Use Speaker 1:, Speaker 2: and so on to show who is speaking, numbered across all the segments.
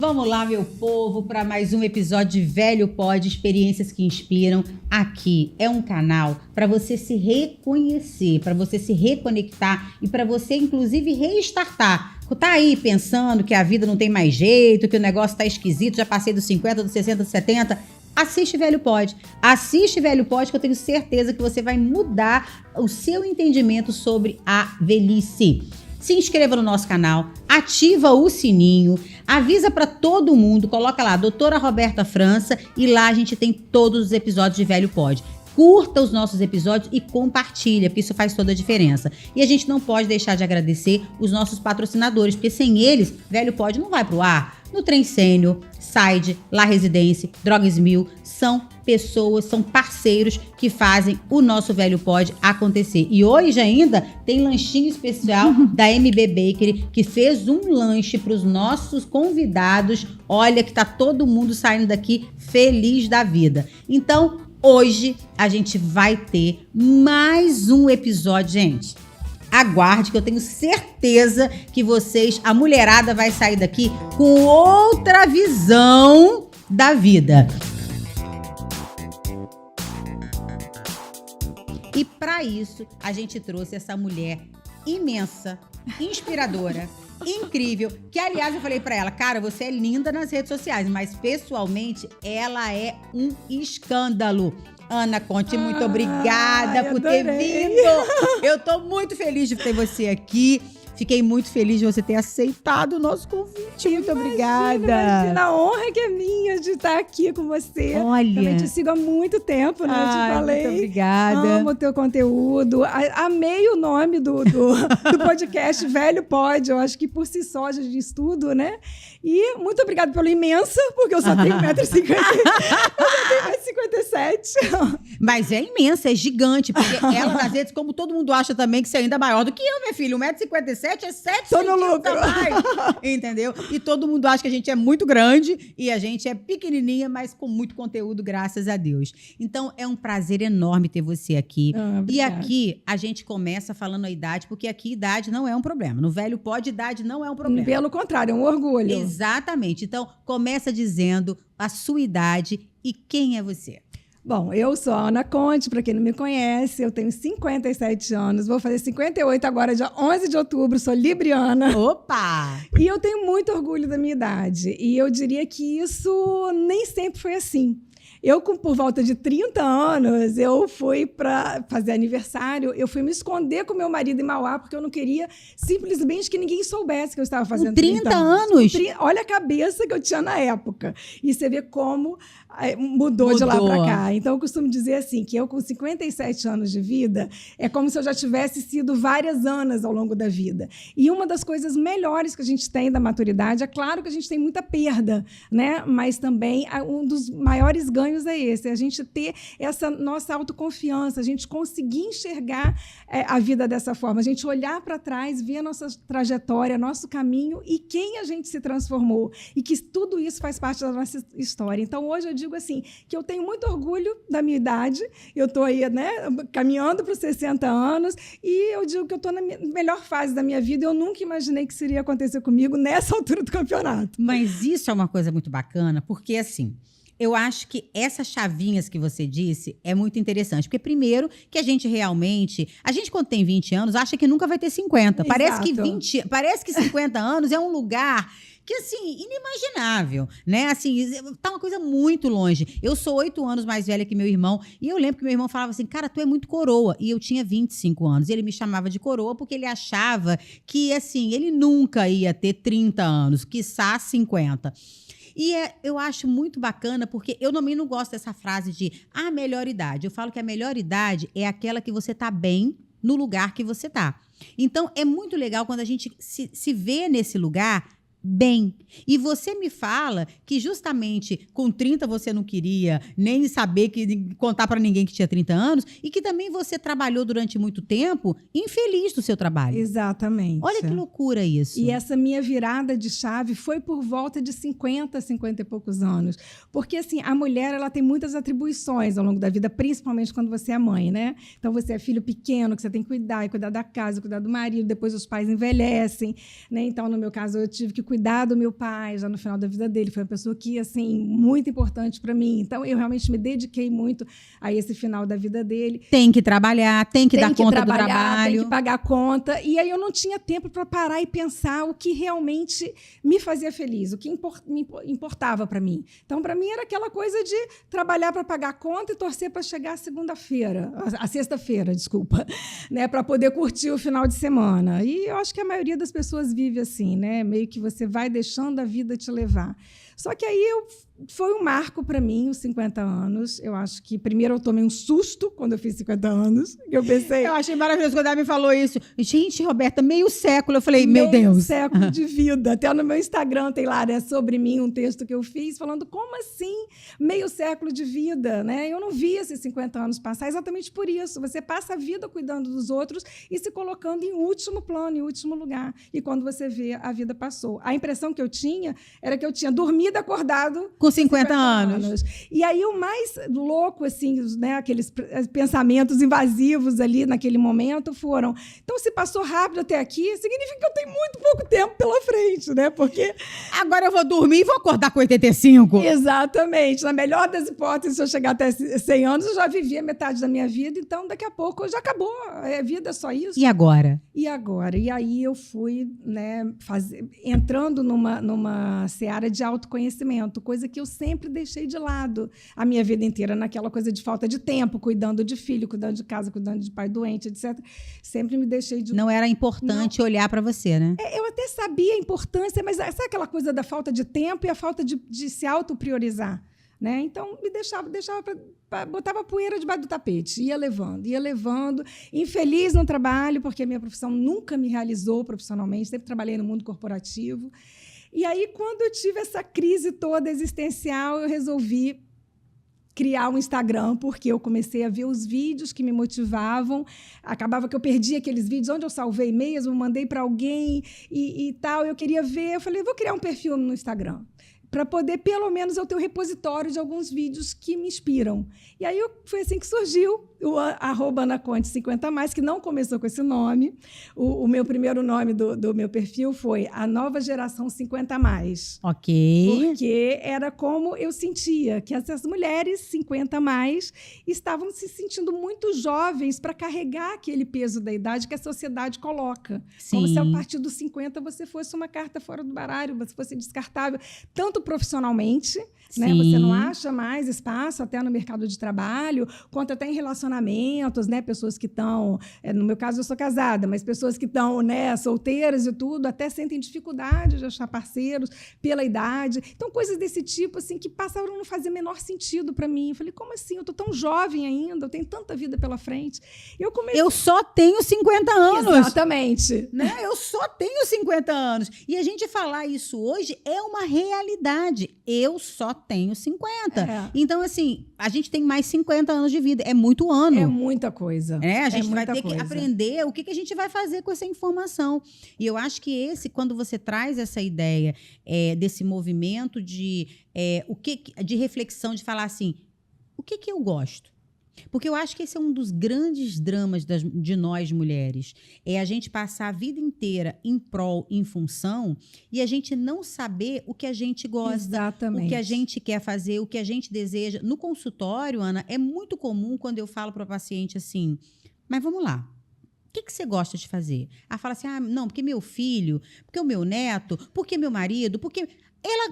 Speaker 1: Vamos lá, meu povo, para mais um episódio de Velho Pod, Experiências que Inspiram. Aqui é um canal para você se reconhecer, para você se reconectar e para você, inclusive, restartar. Tá aí pensando que a vida não tem mais jeito, que o negócio tá esquisito, já passei dos 50, dos 60, dos 70... Assiste Velho Pod. Assiste Velho Pod que eu tenho certeza que você vai mudar o seu entendimento sobre a velhice. Se inscreva no nosso canal, ativa o sininho, avisa para todo mundo, coloca lá, Doutora Roberta França, e lá a gente tem todos os episódios de Velho Pod. Curta os nossos episódios e compartilha, porque isso faz toda a diferença. E a gente não pode deixar de agradecer os nossos patrocinadores, porque sem eles, Velho Pod não vai pro ar. Nutrem Sênior, Side, La Residência, Drogas Mil, são pessoas, são parceiros que fazem o nosso Velho Pod acontecer. E hoje ainda tem lanchinho especial da MB Bakery, que fez um lanche para os nossos convidados. Olha que tá todo mundo saindo daqui feliz da vida. Então, hoje a gente vai ter mais um episódio, gente. Aguarde que eu tenho certeza que vocês, a mulherada vai sair daqui com outra visão da vida. E para isso, a gente trouxe essa mulher imensa, inspiradora, incrível, que aliás eu falei para ela, cara, você é linda nas redes sociais, mas pessoalmente ela é um escândalo. Ana Conte, muito obrigada por ter vindo. Eu tô muito feliz de ter você aqui. Fiquei muito feliz de você ter aceitado o nosso convite. Muito obrigada.
Speaker 2: Imagina, a honra que é minha de estar aqui com você.
Speaker 1: Olha.
Speaker 2: Também te sigo há muito tempo, né? Eu te falei.
Speaker 1: Muito obrigada.
Speaker 2: Amo o teu conteúdo. Amei o nome do podcast Velho Pod. Eu acho que por si só já diz tudo, né? E muito obrigada pelo imensa, porque eu só tenho 1,50m. Eu só tenho 1,57m.
Speaker 1: Mas é imensa, é gigante. Porque ela, nas redes, como todo mundo acha também que você é ainda maior do que eu, minha filha. 1,57m é 7
Speaker 2: Tô no lucro.
Speaker 1: mais. Entendeu? E todo mundo acha que a gente é muito grande e a gente é pequenininha, mas com muito conteúdo, graças a Deus. Então, é um prazer enorme ter você aqui. E aqui, a gente começa falando a idade, porque aqui idade não é um problema. No Velho Pod, idade não é um problema.
Speaker 2: Pelo contrário, é um orgulho.
Speaker 1: Exatamente. Então, começa dizendo a sua idade e quem é você.
Speaker 2: Bom, eu sou a Ana Conte, para quem não me conhece, eu tenho 57 anos, vou fazer 58 agora, dia 11 de outubro, sou libriana.
Speaker 1: Opa!
Speaker 2: E eu tenho muito orgulho da minha idade, e eu diria que isso nem sempre foi assim. Eu, por volta de 30 anos, eu fui para fazer aniversário, eu fui me esconder com meu marido em Mauá, porque eu não queria simplesmente que ninguém soubesse que eu estava fazendo
Speaker 1: 30 anos?
Speaker 2: Olha a cabeça que eu tinha na época. E você vê como mudou de lá para cá. Então, eu costumo dizer assim, que eu com 57 anos de vida, é como se eu já tivesse sido várias anos ao longo da vida. E uma das coisas melhores que a gente tem da maturidade, é claro que a gente tem muita perda, né? Mas também um dos maiores ganhos é esse, a gente ter essa nossa autoconfiança, a gente conseguir enxergar a vida dessa forma, a gente olhar para trás, ver a nossa trajetória, nosso caminho e quem a gente se transformou, e que tudo isso faz parte da nossa história. Então, hoje eu digo assim, que eu tenho muito orgulho da minha idade, eu estou aí, né, caminhando para os 60 anos, e eu digo que eu estou na melhor fase da minha vida, eu nunca imaginei que isso iria acontecer comigo nessa altura do campeonato.
Speaker 1: Mas isso é uma coisa muito bacana, porque assim, eu acho que essas chavinhas que você disse é muito interessante. Porque, primeiro, que a gente realmente... A gente, quando tem 20 anos, acha que nunca vai ter 50. Parece que 50 anos é um lugar que, assim, inimaginável, né? Assim, tá uma coisa muito longe. Eu sou 8 anos mais velha que meu irmão, e eu lembro que meu irmão falava assim, cara, tu é muito coroa. E eu tinha 25 anos. E ele me chamava de coroa porque ele achava que, assim, ele nunca ia ter 30 anos, quiçá 50. E eu acho muito bacana, porque eu também não gosto dessa frase de a melhor idade. Eu falo que a melhor idade é aquela que você tá bem no lugar que você tá. Então, é muito legal quando a gente se vê nesse lugar bem. E você me fala que justamente com 30 você não queria nem saber, contar para ninguém que tinha 30 anos, e que também você trabalhou durante muito tempo infeliz do seu trabalho.
Speaker 2: Exatamente.
Speaker 1: Olha que loucura isso.
Speaker 2: E essa minha virada de chave foi por volta de 50 e poucos anos. Porque, assim, a mulher, ela tem muitas atribuições ao longo da vida, principalmente quando você é mãe, né? Então, você é filho pequeno, que você tem que cuidar da casa, cuidar do marido, depois os pais envelhecem, né? Então, no meu caso, eu tive que cuidar do meu pai já no final da vida dele. Foi uma pessoa que, assim, muito importante para mim. Então, eu realmente me dediquei muito a esse final da vida dele.
Speaker 1: Tem que trabalhar, tem que dar conta do trabalho.
Speaker 2: Tem que pagar a conta. E aí eu não tinha tempo para parar e pensar o que realmente me fazia feliz, o que importava para mim. Então, para mim, era aquela coisa de trabalhar para pagar a conta e torcer para chegar a segunda-feira, a sexta-feira, desculpa, né, para poder curtir o final de semana. E eu acho que a maioria das pessoas vive assim, né? Meio que você vai deixando a vida te levar. Só que aí foi um marco para mim, os 50 anos. Eu acho que primeiro eu tomei um susto quando eu fiz 50 anos. Eu pensei...
Speaker 1: Eu achei maravilhoso quando ela me falou isso. Gente, Roberta, meio século. Eu falei, meu Deus.
Speaker 2: Meio século de vida. Até no meu Instagram tem lá, né, sobre mim, um texto que eu fiz falando como assim meio século de vida, né? Eu não vi esses 50 anos passar exatamente por isso. Você passa a vida cuidando dos outros e se colocando em último plano, em último lugar. E quando você vê, a vida passou. A impressão que eu tinha era que eu tinha dormido acordado
Speaker 1: com 50 anos.
Speaker 2: E aí o mais louco, assim, né, aqueles pensamentos invasivos ali naquele momento foram, então se passou rápido até aqui, significa que eu tenho muito pouco tempo pela frente, né? Porque
Speaker 1: agora eu vou dormir e vou acordar com 85.
Speaker 2: Exatamente. Na melhor das hipóteses, se eu chegar até 100 anos, eu já vivi a metade da minha vida, então daqui a pouco já acabou. A vida é só isso.
Speaker 1: E agora?
Speaker 2: E agora? E aí eu fui, né, entrando numa seara de autoconhecimento, coisa que eu sempre deixei de lado a minha vida inteira, naquela coisa de falta de tempo, cuidando de filho, cuidando de casa, cuidando de pai doente, etc. Sempre me deixei de...
Speaker 1: Não era importante olhar para você, né?
Speaker 2: Eu até sabia a importância, mas sabe aquela coisa da falta de tempo e a falta de se autopriorizar? Né? Então, me botava poeira debaixo do tapete, ia levando, infeliz no trabalho, porque a minha profissão nunca me realizou profissionalmente, sempre trabalhei no mundo corporativo. E aí, quando eu tive essa crise toda existencial, eu resolvi criar um Instagram, porque eu comecei a ver os vídeos que me motivavam, acabava que eu perdia aqueles vídeos, onde eu salvei mesmo, mandei para alguém e tal, eu queria ver, eu falei, vou criar um perfil no Instagram, para poder, pelo menos, eu ter um repositório de alguns vídeos que me inspiram. E aí foi assim que surgiu o @AnaConte50+, que não começou com esse nome. O meu primeiro nome do meu perfil foi A Nova Geração 50+.
Speaker 1: Ok.
Speaker 2: Porque era como eu sentia, que essas mulheres 50+, estavam se sentindo muito jovens para carregar aquele peso da idade que a sociedade coloca.
Speaker 1: Sim.
Speaker 2: Como se a partir dos 50 você fosse uma carta fora do baralho, você fosse descartável, tanto profissionalmente, né? Você não acha mais espaço até no mercado de trabalho, quanto até em relacionamentos, né? Pessoas que estão, no meu caso eu sou casada, mas pessoas que estão, né, solteiras e tudo, até sentem dificuldade de achar parceiros pela idade. Então, coisas desse tipo, assim, que passaram a não fazer o menor sentido para mim. Eu falei, como assim? Eu estou tão jovem ainda, eu tenho tanta vida pela frente. Eu
Speaker 1: só tenho 50 anos.
Speaker 2: Exatamente.
Speaker 1: Né? Eu só tenho 50 anos. E a gente falar isso hoje é uma realidade. Eu só tenho 50. Então, assim, a gente tem mais 50 anos de vida. É muito ano.
Speaker 2: É muita coisa.
Speaker 1: A gente vai ter que aprender o que a gente vai fazer com essa informação. E eu acho que quando você traz essa ideia desse movimento de reflexão, de falar assim, o que eu gosto? Porque eu acho que esse é um dos grandes dramas de nós mulheres. É a gente passar a vida inteira em prol, em função, e a gente não saber o que a gente gosta.
Speaker 2: Exatamente.
Speaker 1: O que a gente quer fazer, o que a gente deseja. No consultório, Ana, é muito comum quando eu falo para o paciente assim, mas vamos lá. O que você gosta de fazer? Ela fala assim, não, porque meu filho, porque o meu neto, porque meu marido, porque...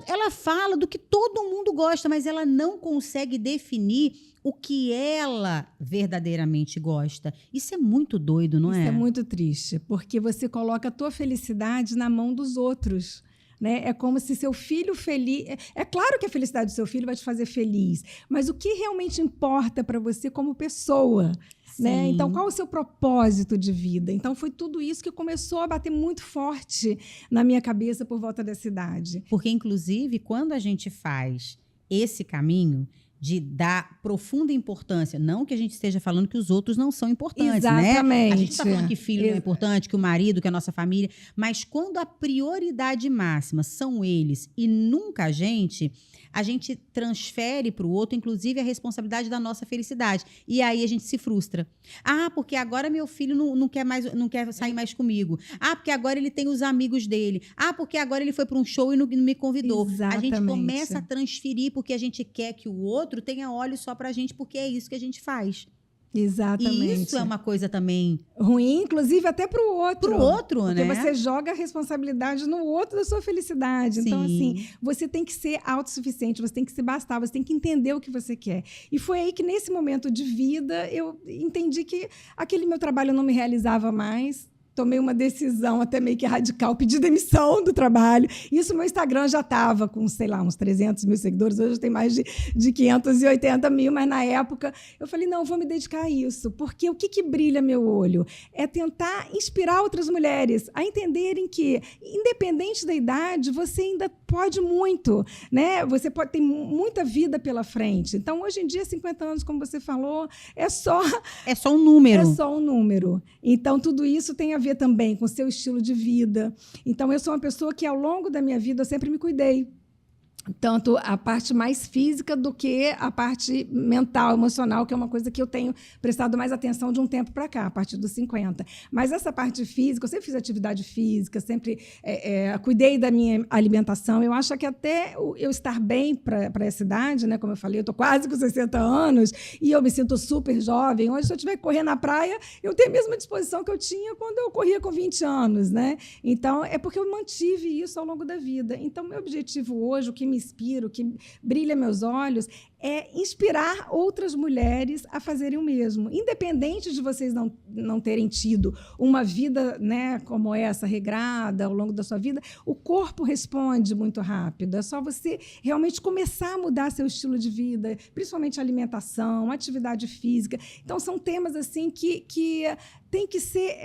Speaker 1: Ela fala do que todo mundo gosta, mas ela não consegue definir o que ela verdadeiramente gosta. Isso é muito doido, não é?
Speaker 2: Isso é muito triste, porque você coloca a tua felicidade na mão dos outros. Né? É como se seu filho feliz... É claro que a felicidade do seu filho vai te fazer feliz, mas o que realmente importa para você como pessoa? Né? Então, qual o seu propósito de vida? Então, foi tudo isso que começou a bater muito forte na minha cabeça por volta dessa idade.
Speaker 1: Porque, inclusive, quando a gente faz esse caminho de dar profunda importância. Não que a gente esteja falando que os outros não são importantes,
Speaker 2: Exatamente.
Speaker 1: né? A gente está falando que filho não é importante, que o marido, que a nossa família. Mas quando a prioridade máxima são eles e nunca a gente transfere para o outro, inclusive, a responsabilidade da nossa felicidade. E aí a gente se frustra. Ah, porque agora meu filho não quer sair mais comigo. Ah, porque agora ele tem os amigos dele. Ah, porque agora ele foi para um show e não me convidou.
Speaker 2: Exatamente.
Speaker 1: A gente começa a transferir porque a gente quer que o outro tenha olhos só pra gente, porque é isso que a gente faz.
Speaker 2: Exatamente.
Speaker 1: E isso é uma coisa também
Speaker 2: ruim, inclusive até para o outro.
Speaker 1: Para o outro,
Speaker 2: porque
Speaker 1: né?
Speaker 2: você joga a responsabilidade no outro da sua felicidade.
Speaker 1: Sim.
Speaker 2: Então, assim, você tem que ser autossuficiente, você tem que se bastar, você tem que entender o que você quer. E foi aí que, nesse momento de vida, eu entendi que aquele meu trabalho não me realizava mais. Tomei uma decisão até meio que radical, pedi demissão do trabalho. Isso, meu Instagram já estava com, sei lá, uns 300 mil seguidores. Hoje tem mais de 580 mil, mas na época eu falei, não, vou me dedicar a isso. Porque o que brilha meu olho? É tentar inspirar outras mulheres a entenderem que, independente da idade, você ainda pode muito, né? Você pode ter muita vida pela frente. Então, hoje em dia, 50 anos, como você falou, é só
Speaker 1: um número.
Speaker 2: É só um número. Então, tudo isso tem a ver também com o seu estilo de vida. Então, eu sou uma pessoa que, ao longo da minha vida, eu sempre me cuidei. Tanto a parte mais física do que a parte mental, emocional, que é uma coisa que eu tenho prestado mais atenção de um tempo para cá, a partir dos 50. Mas essa parte física, eu sempre fiz atividade física, sempre cuidei da minha alimentação. Eu acho que até eu estar bem para essa idade, né, como eu falei, eu estou quase com 60 anos e eu me sinto super jovem. Hoje, se eu estiver correndo na praia, eu tenho a mesma disposição que eu tinha quando eu corria com 20 anos. Né? Então, é porque eu mantive isso ao longo da vida. Então, meu objetivo hoje, o que me inspira, o que brilha meus olhos, é inspirar outras mulheres a fazerem o mesmo. Independente de vocês não terem tido uma vida, né, como essa, regrada ao longo da sua vida, o corpo responde muito rápido. É só você realmente começar a mudar seu estilo de vida, principalmente alimentação, atividade física. Então, são temas assim que tem que ser,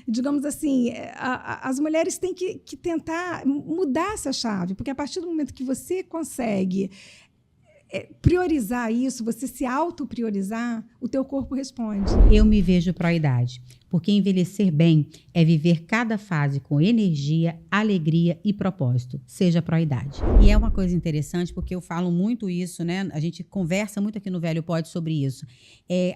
Speaker 2: digamos assim, as mulheres têm que tentar mudar essa chave, porque a partir do momento que você consegue priorizar isso, você se autopriorizar, o teu corpo responde.
Speaker 1: Eu me vejo pró-idade, porque envelhecer bem é viver cada fase com energia, alegria e propósito, seja pró-idade. E é uma coisa interessante, porque eu falo muito isso, né? A gente conversa muito aqui no Velho Pode sobre isso.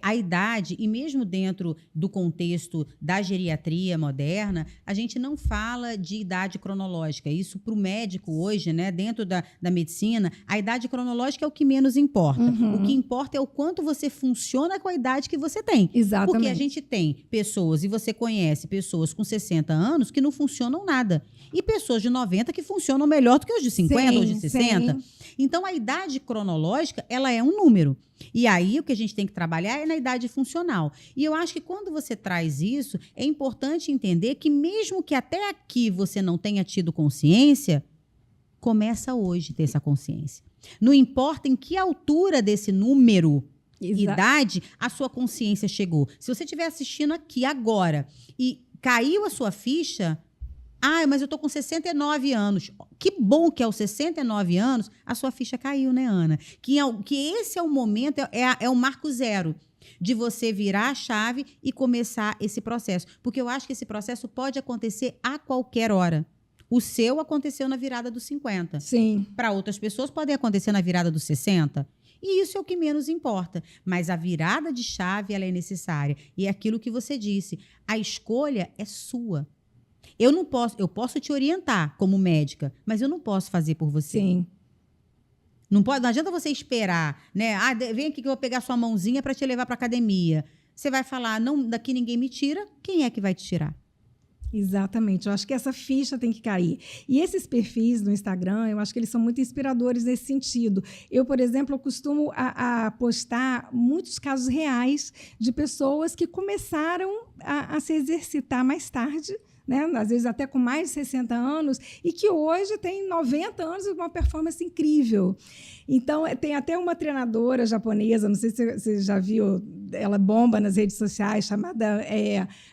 Speaker 1: A idade, e mesmo dentro do contexto da geriatria moderna, a gente não fala de idade cronológica. Isso para o médico hoje, né? Dentro da medicina, a idade cronológica é o que menos importa.
Speaker 2: Uhum.
Speaker 1: O que importa é o quanto você funciona com a idade que você tem.
Speaker 2: Exatamente.
Speaker 1: Porque a gente tem pessoas, e você conhece pessoas com 60 anos que não funcionam nada. E pessoas de 90 que funcionam melhor do que os de 50 ou de 60.
Speaker 2: Sim.
Speaker 1: Então, a idade cronológica, ela é um número. E aí, o que a gente tem que trabalhar é na idade funcional. E eu acho que quando você traz isso, é importante entender que mesmo que até aqui você não tenha tido consciência, começa hoje a ter essa consciência. Não importa em que altura desse número, idade, a sua consciência chegou. Se você estiver assistindo aqui agora e caiu a sua ficha, mas eu estou com 69 anos. Que bom que aos 69 anos a sua ficha caiu, né, Ana? Que esse é o momento, é o marco zero de você virar a chave e começar esse processo. Porque eu acho que esse processo pode acontecer a qualquer hora. O seu aconteceu na virada dos 50.
Speaker 2: Sim.
Speaker 1: Para outras pessoas, pode acontecer na virada dos 60. E isso é o que menos importa. Mas a virada de chave, ela é necessária. E é aquilo que você disse. A escolha é sua. Eu posso te orientar como médica, mas eu não posso fazer por você.
Speaker 2: Sim.
Speaker 1: Não adianta você esperar, né? Vem aqui que eu vou pegar sua mãozinha para te levar para academia. Você vai falar, não, daqui ninguém me tira. Quem é que vai te tirar?
Speaker 2: Exatamente, eu acho que essa ficha tem que cair. E esses perfis no Instagram, eu acho que eles são muito inspiradores nesse sentido. Eu, por exemplo, eu costumo a postar muitos casos reais de pessoas que começaram a se exercitar mais tarde, né? Às vezes até com mais de 60 anos, e que hoje tem 90 anos e uma performance incrível. Então, tem até uma treinadora japonesa, não sei se você já viu, ela bomba nas redes sociais, chamada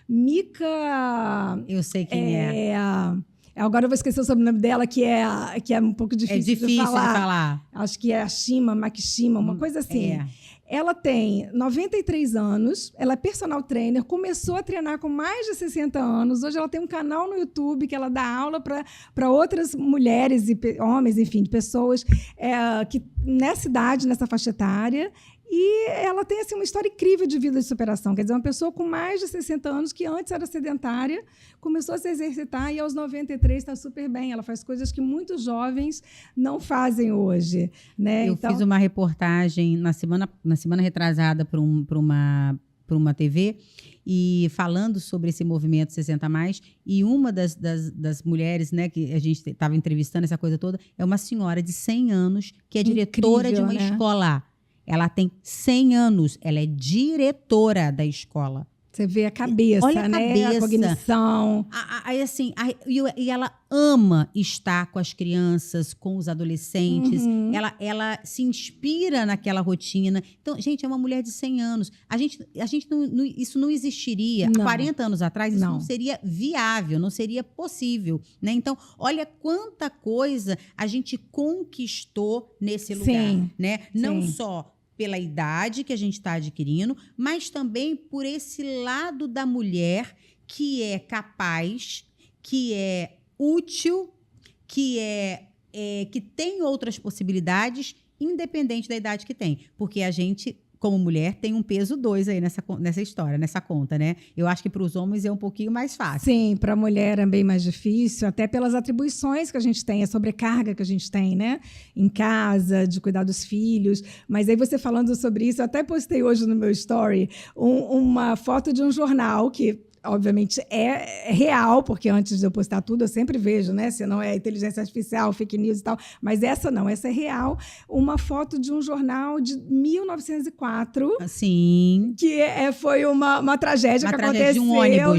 Speaker 2: Mika...
Speaker 1: Eu sei quem é.
Speaker 2: Agora eu vou esquecer o sobrenome dela, que é um pouco difícil de falar. Acho que é Makishima, uma coisa assim. Ela tem 93 anos, ela é personal trainer, começou a treinar com mais de 60 anos. Hoje ela tem um canal no YouTube que ela dá aula para outras mulheres e homens, enfim, pessoas que nessa idade, nessa faixa etária. E ela tem assim, uma história incrível de vida de superação. Quer dizer, uma pessoa com mais de 60 anos, que antes era sedentária, começou a se exercitar e aos 93 está super bem. Ela faz coisas que muitos jovens não fazem hoje. Né?
Speaker 1: Eu fiz uma reportagem na semana retrasada para uma TV, e falando sobre esse movimento 60+, e uma das mulheres, né, que a gente estava entrevistando, essa coisa toda, é uma senhora de 100 anos, que é diretora de uma escola. Ela tem 100 anos, ela é diretora da escola.
Speaker 2: Você vê a cabeça,
Speaker 1: olha a
Speaker 2: né?
Speaker 1: cabeça.
Speaker 2: A cognição.
Speaker 1: E ela ama estar com as crianças, com os adolescentes. Ela se inspira naquela rotina. Então, gente, é uma mulher de 100 anos. Isso não existiria. Há 40 anos atrás, isso não seria viável, não seria possível. Né? Então, olha quanta coisa a gente conquistou nesse lugar. Né? Não só pela idade que a gente está adquirindo, mas também por esse lado da mulher que é capaz, que é útil, que tem outras possibilidades, independente da idade que tem. Porque a gente, como mulher, tem um peso 2 aí nessa história, nessa conta, né? Eu acho que para os homens é um pouquinho mais fácil.
Speaker 2: Sim, para a mulher é bem mais difícil, até pelas atribuições que a gente tem, a sobrecarga que a gente tem, né? Em casa, de cuidar dos filhos. Mas aí você falando sobre isso, eu até postei hoje no meu story uma foto de um jornal que obviamente é real, porque antes de eu postar tudo, eu sempre vejo, né? Se não é inteligência artificial, fake news e tal. Mas essa não, essa é real. Uma foto de um jornal de 1904.
Speaker 1: Sim.
Speaker 2: Que foi uma tragédia que aconteceu.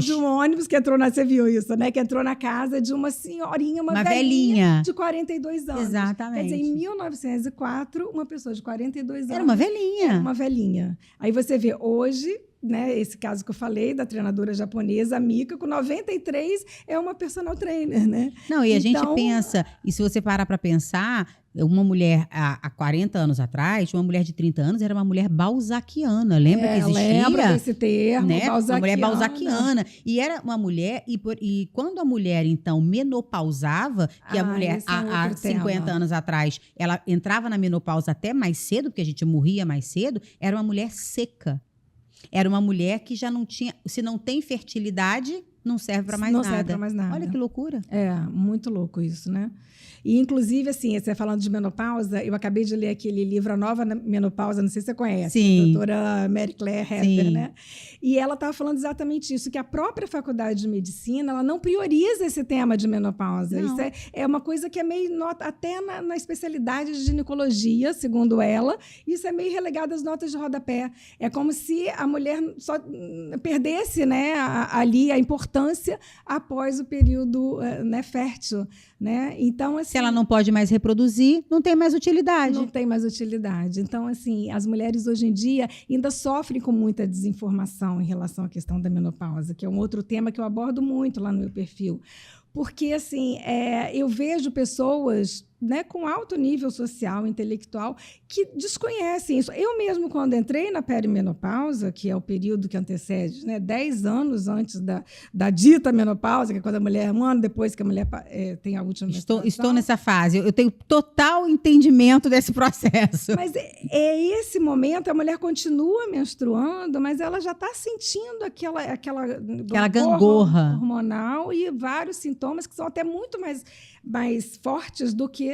Speaker 2: De um ônibus que entrou você viu isso, né? Que entrou na casa de uma senhorinha, uma velhinha de 42 anos.
Speaker 1: Exatamente.
Speaker 2: Quer dizer, em 1904, uma pessoa de 42 anos.
Speaker 1: Era uma velhinha.
Speaker 2: Era uma velhinha. Aí você vê hoje, né, esse caso que eu falei, da treinadora japonesa, a Mika, com 93, é uma personal trainer, né?
Speaker 1: Não, e a gente pensa, e se você parar para pensar, uma mulher há 40 anos atrás, uma mulher de 30 anos, era uma mulher balzaquiana. Lembra que existia?
Speaker 2: Lembra desse termo,
Speaker 1: né? Uma mulher balzaquiana. E era uma mulher, e quando a mulher, então, menopausava, que a mulher, há 50 anos atrás, ela entrava na menopausa até mais cedo, porque a gente morria mais cedo, era uma mulher seca. Era uma mulher que já não tinha... Se não tem fertilidade, não serve para mais nada.
Speaker 2: Não serve para mais nada.
Speaker 1: Olha que loucura.
Speaker 2: É, muito louco isso, né? E, inclusive, assim, você falando de menopausa, eu acabei de ler aquele livro A Nova Menopausa, não sei se você conhece,
Speaker 1: Sim.
Speaker 2: A doutora Mary Claire Heffer, né? E ela estava falando exatamente isso, que a própria faculdade de medicina, ela não prioriza esse tema de menopausa.
Speaker 1: Não.
Speaker 2: Isso é uma coisa que é meio... Até na especialidade de ginecologia, segundo ela, isso é meio relegado às notas de rodapé. É como se a mulher só perdesse, né, ali a importância após o período, né, fértil, né? Então, assim,
Speaker 1: se ela não pode mais reproduzir, não tem mais utilidade.
Speaker 2: Não tem mais utilidade. Então, assim, as mulheres hoje em dia ainda sofrem com muita desinformação em relação à questão da menopausa, que é um outro tema que eu abordo muito lá no meu perfil. Porque, assim, eu vejo pessoas, né, com alto nível social, intelectual, que desconhecem isso. Eu mesmo, quando entrei na perimenopausa, que é o período que antecede, né, 10 anos antes da dita menopausa, que é quando a mulher, um ano depois que a mulher tem a última menstruação.
Speaker 1: Estou nessa fase. Eu tenho total entendimento desse processo.
Speaker 2: Mas esse momento, a mulher continua menstruando, mas ela já está sentindo aquela
Speaker 1: gangorra
Speaker 2: hormonal e vários sintomas que são até muito mais fortes do que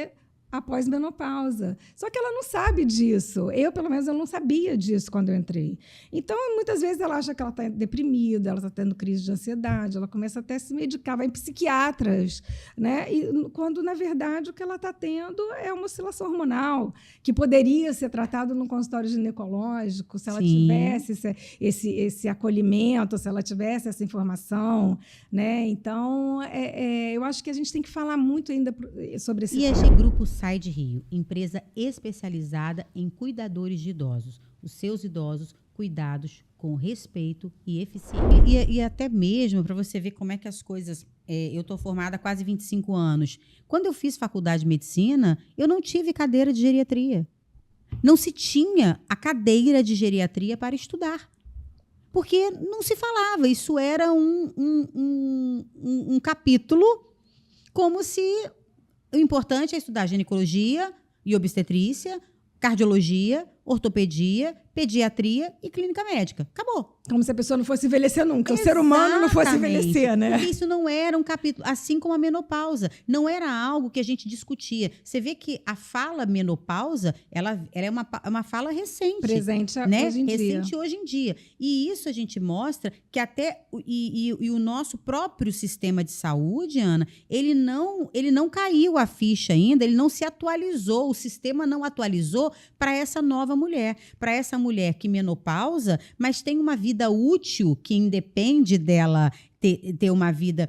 Speaker 2: a pós-menopausa. Só que ela não sabe disso. Eu, pelo menos, eu não sabia disso quando eu entrei. Então, muitas vezes, ela acha que ela está deprimida, ela está tendo crise de ansiedade, ela começa até a se medicar, vai em psiquiatras, né? E, quando, na verdade, o que ela está tendo é uma oscilação hormonal, que poderia ser tratado num consultório ginecológico, se ela tivesse esse acolhimento, se ela tivesse essa informação, né? Então, eu acho que a gente tem que falar muito ainda sobre esse tema.
Speaker 1: E esse grupo Sai de Rio, empresa especializada em cuidadores de idosos. Os seus idosos cuidados com respeito e eficiência. E até mesmo para você ver como é que as coisas eu estou formada há quase 25 anos. Quando eu fiz faculdade de medicina, eu não tive cadeira de geriatria. Não se tinha a cadeira de geriatria para estudar. Porque não se falava. Isso era um capítulo como se o importante é estudar ginecologia e obstetrícia, cardiologia, ortopedia, pediatria e clínica médica. Acabou.
Speaker 2: Como se a pessoa não fosse envelhecer nunca. O ser humano não fosse envelhecer, né?
Speaker 1: Porque isso não era um capítulo, assim como a menopausa. Não era algo que a gente discutia. Você vê que a fala menopausa, ela é uma fala recente.
Speaker 2: Presente,
Speaker 1: né?
Speaker 2: hoje em dia.
Speaker 1: Recente hoje em dia. E isso a gente mostra que até... E o nosso próprio sistema de saúde, Ana, ele não caiu a ficha ainda, ele não se atualizou, o sistema não atualizou para essa nova mulher. Para essa mulher que menopausa, mas tem uma vida útil que independe dela ter uma vida,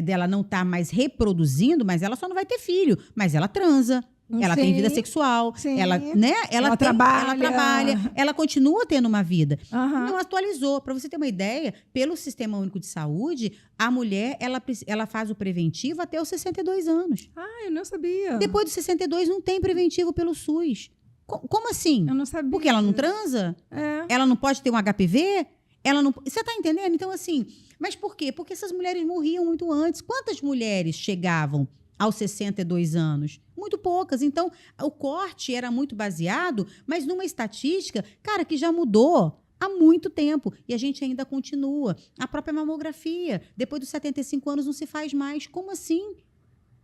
Speaker 1: dela não estar mais reproduzindo, mas ela só não vai ter filho, mas ela transa. Ela tem vida sexual, ela trabalha, ela continua tendo uma vida. Não atualizou. Para você ter uma ideia, pelo Sistema Único de Saúde, a mulher ela faz o preventivo até os 62 anos.
Speaker 2: Eu não sabia.
Speaker 1: Depois dos 62 não tem preventivo pelo SUS. Como assim?
Speaker 2: Eu não sabia.
Speaker 1: Porque ela não transa? Ela não pode ter um HPV? Você está entendendo? Então, assim, mas por quê? Porque essas mulheres morriam muito antes. Quantas mulheres chegavam aos 62 anos? Muito poucas. Então, o corte era muito baseado, mas numa estatística, cara, que já mudou há muito tempo. E a gente ainda continua. A própria mamografia, depois dos 75 anos, não se faz mais. Como assim?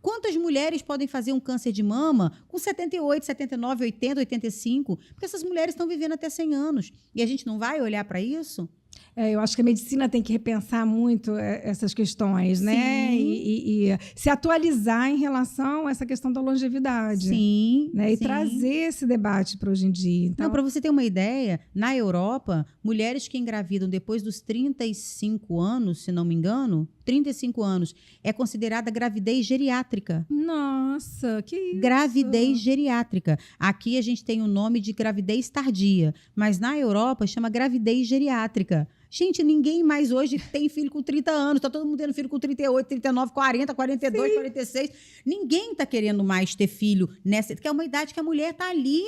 Speaker 1: Quantas mulheres podem fazer um câncer de mama com 78, 79, 80, 85? Porque essas mulheres estão vivendo até 100 anos. E a gente não vai olhar para isso?
Speaker 2: Eu acho que a medicina tem que repensar muito essas questões, né? E se atualizar em relação a essa questão da longevidade.
Speaker 1: Sim.
Speaker 2: Né? E trazer esse debate para hoje em dia. Então...
Speaker 1: Não, para você ter uma ideia, na Europa, mulheres que engravidam depois dos 35 anos, se não me engano, 35 anos, é considerada gravidez geriátrica.
Speaker 2: Nossa, que isso!
Speaker 1: Gravidez geriátrica. Aqui a gente tem o nome de gravidez tardia, mas na Europa chama gravidez geriátrica. Gente, ninguém mais hoje tem filho com 30 anos. Está todo mundo tendo filho com 38, 39, 40, 42, Sim. 46. Ninguém está querendo mais ter filho nessa... Que é uma idade que a mulher está ali,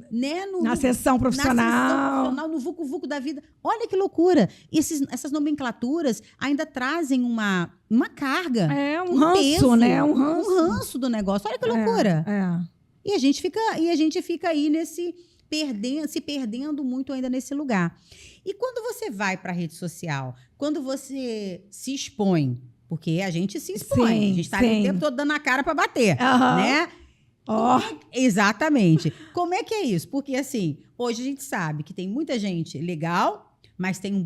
Speaker 1: né?
Speaker 2: Na sessão profissional.
Speaker 1: No vucu-vucu da vida. Olha que loucura. Essas nomenclaturas ainda trazem uma carga.
Speaker 2: Um ranço, peso, né?
Speaker 1: Um ranço do negócio. Olha que loucura. E a gente fica aí se perdendo muito ainda nesse lugar. E quando você vai para a rede social, quando você se expõe, porque a gente se expõe, a gente está o tempo todo dando a cara para bater, né? Exatamente. Como é que é isso? Porque, assim, hoje a gente sabe que tem muita gente legal, mas tem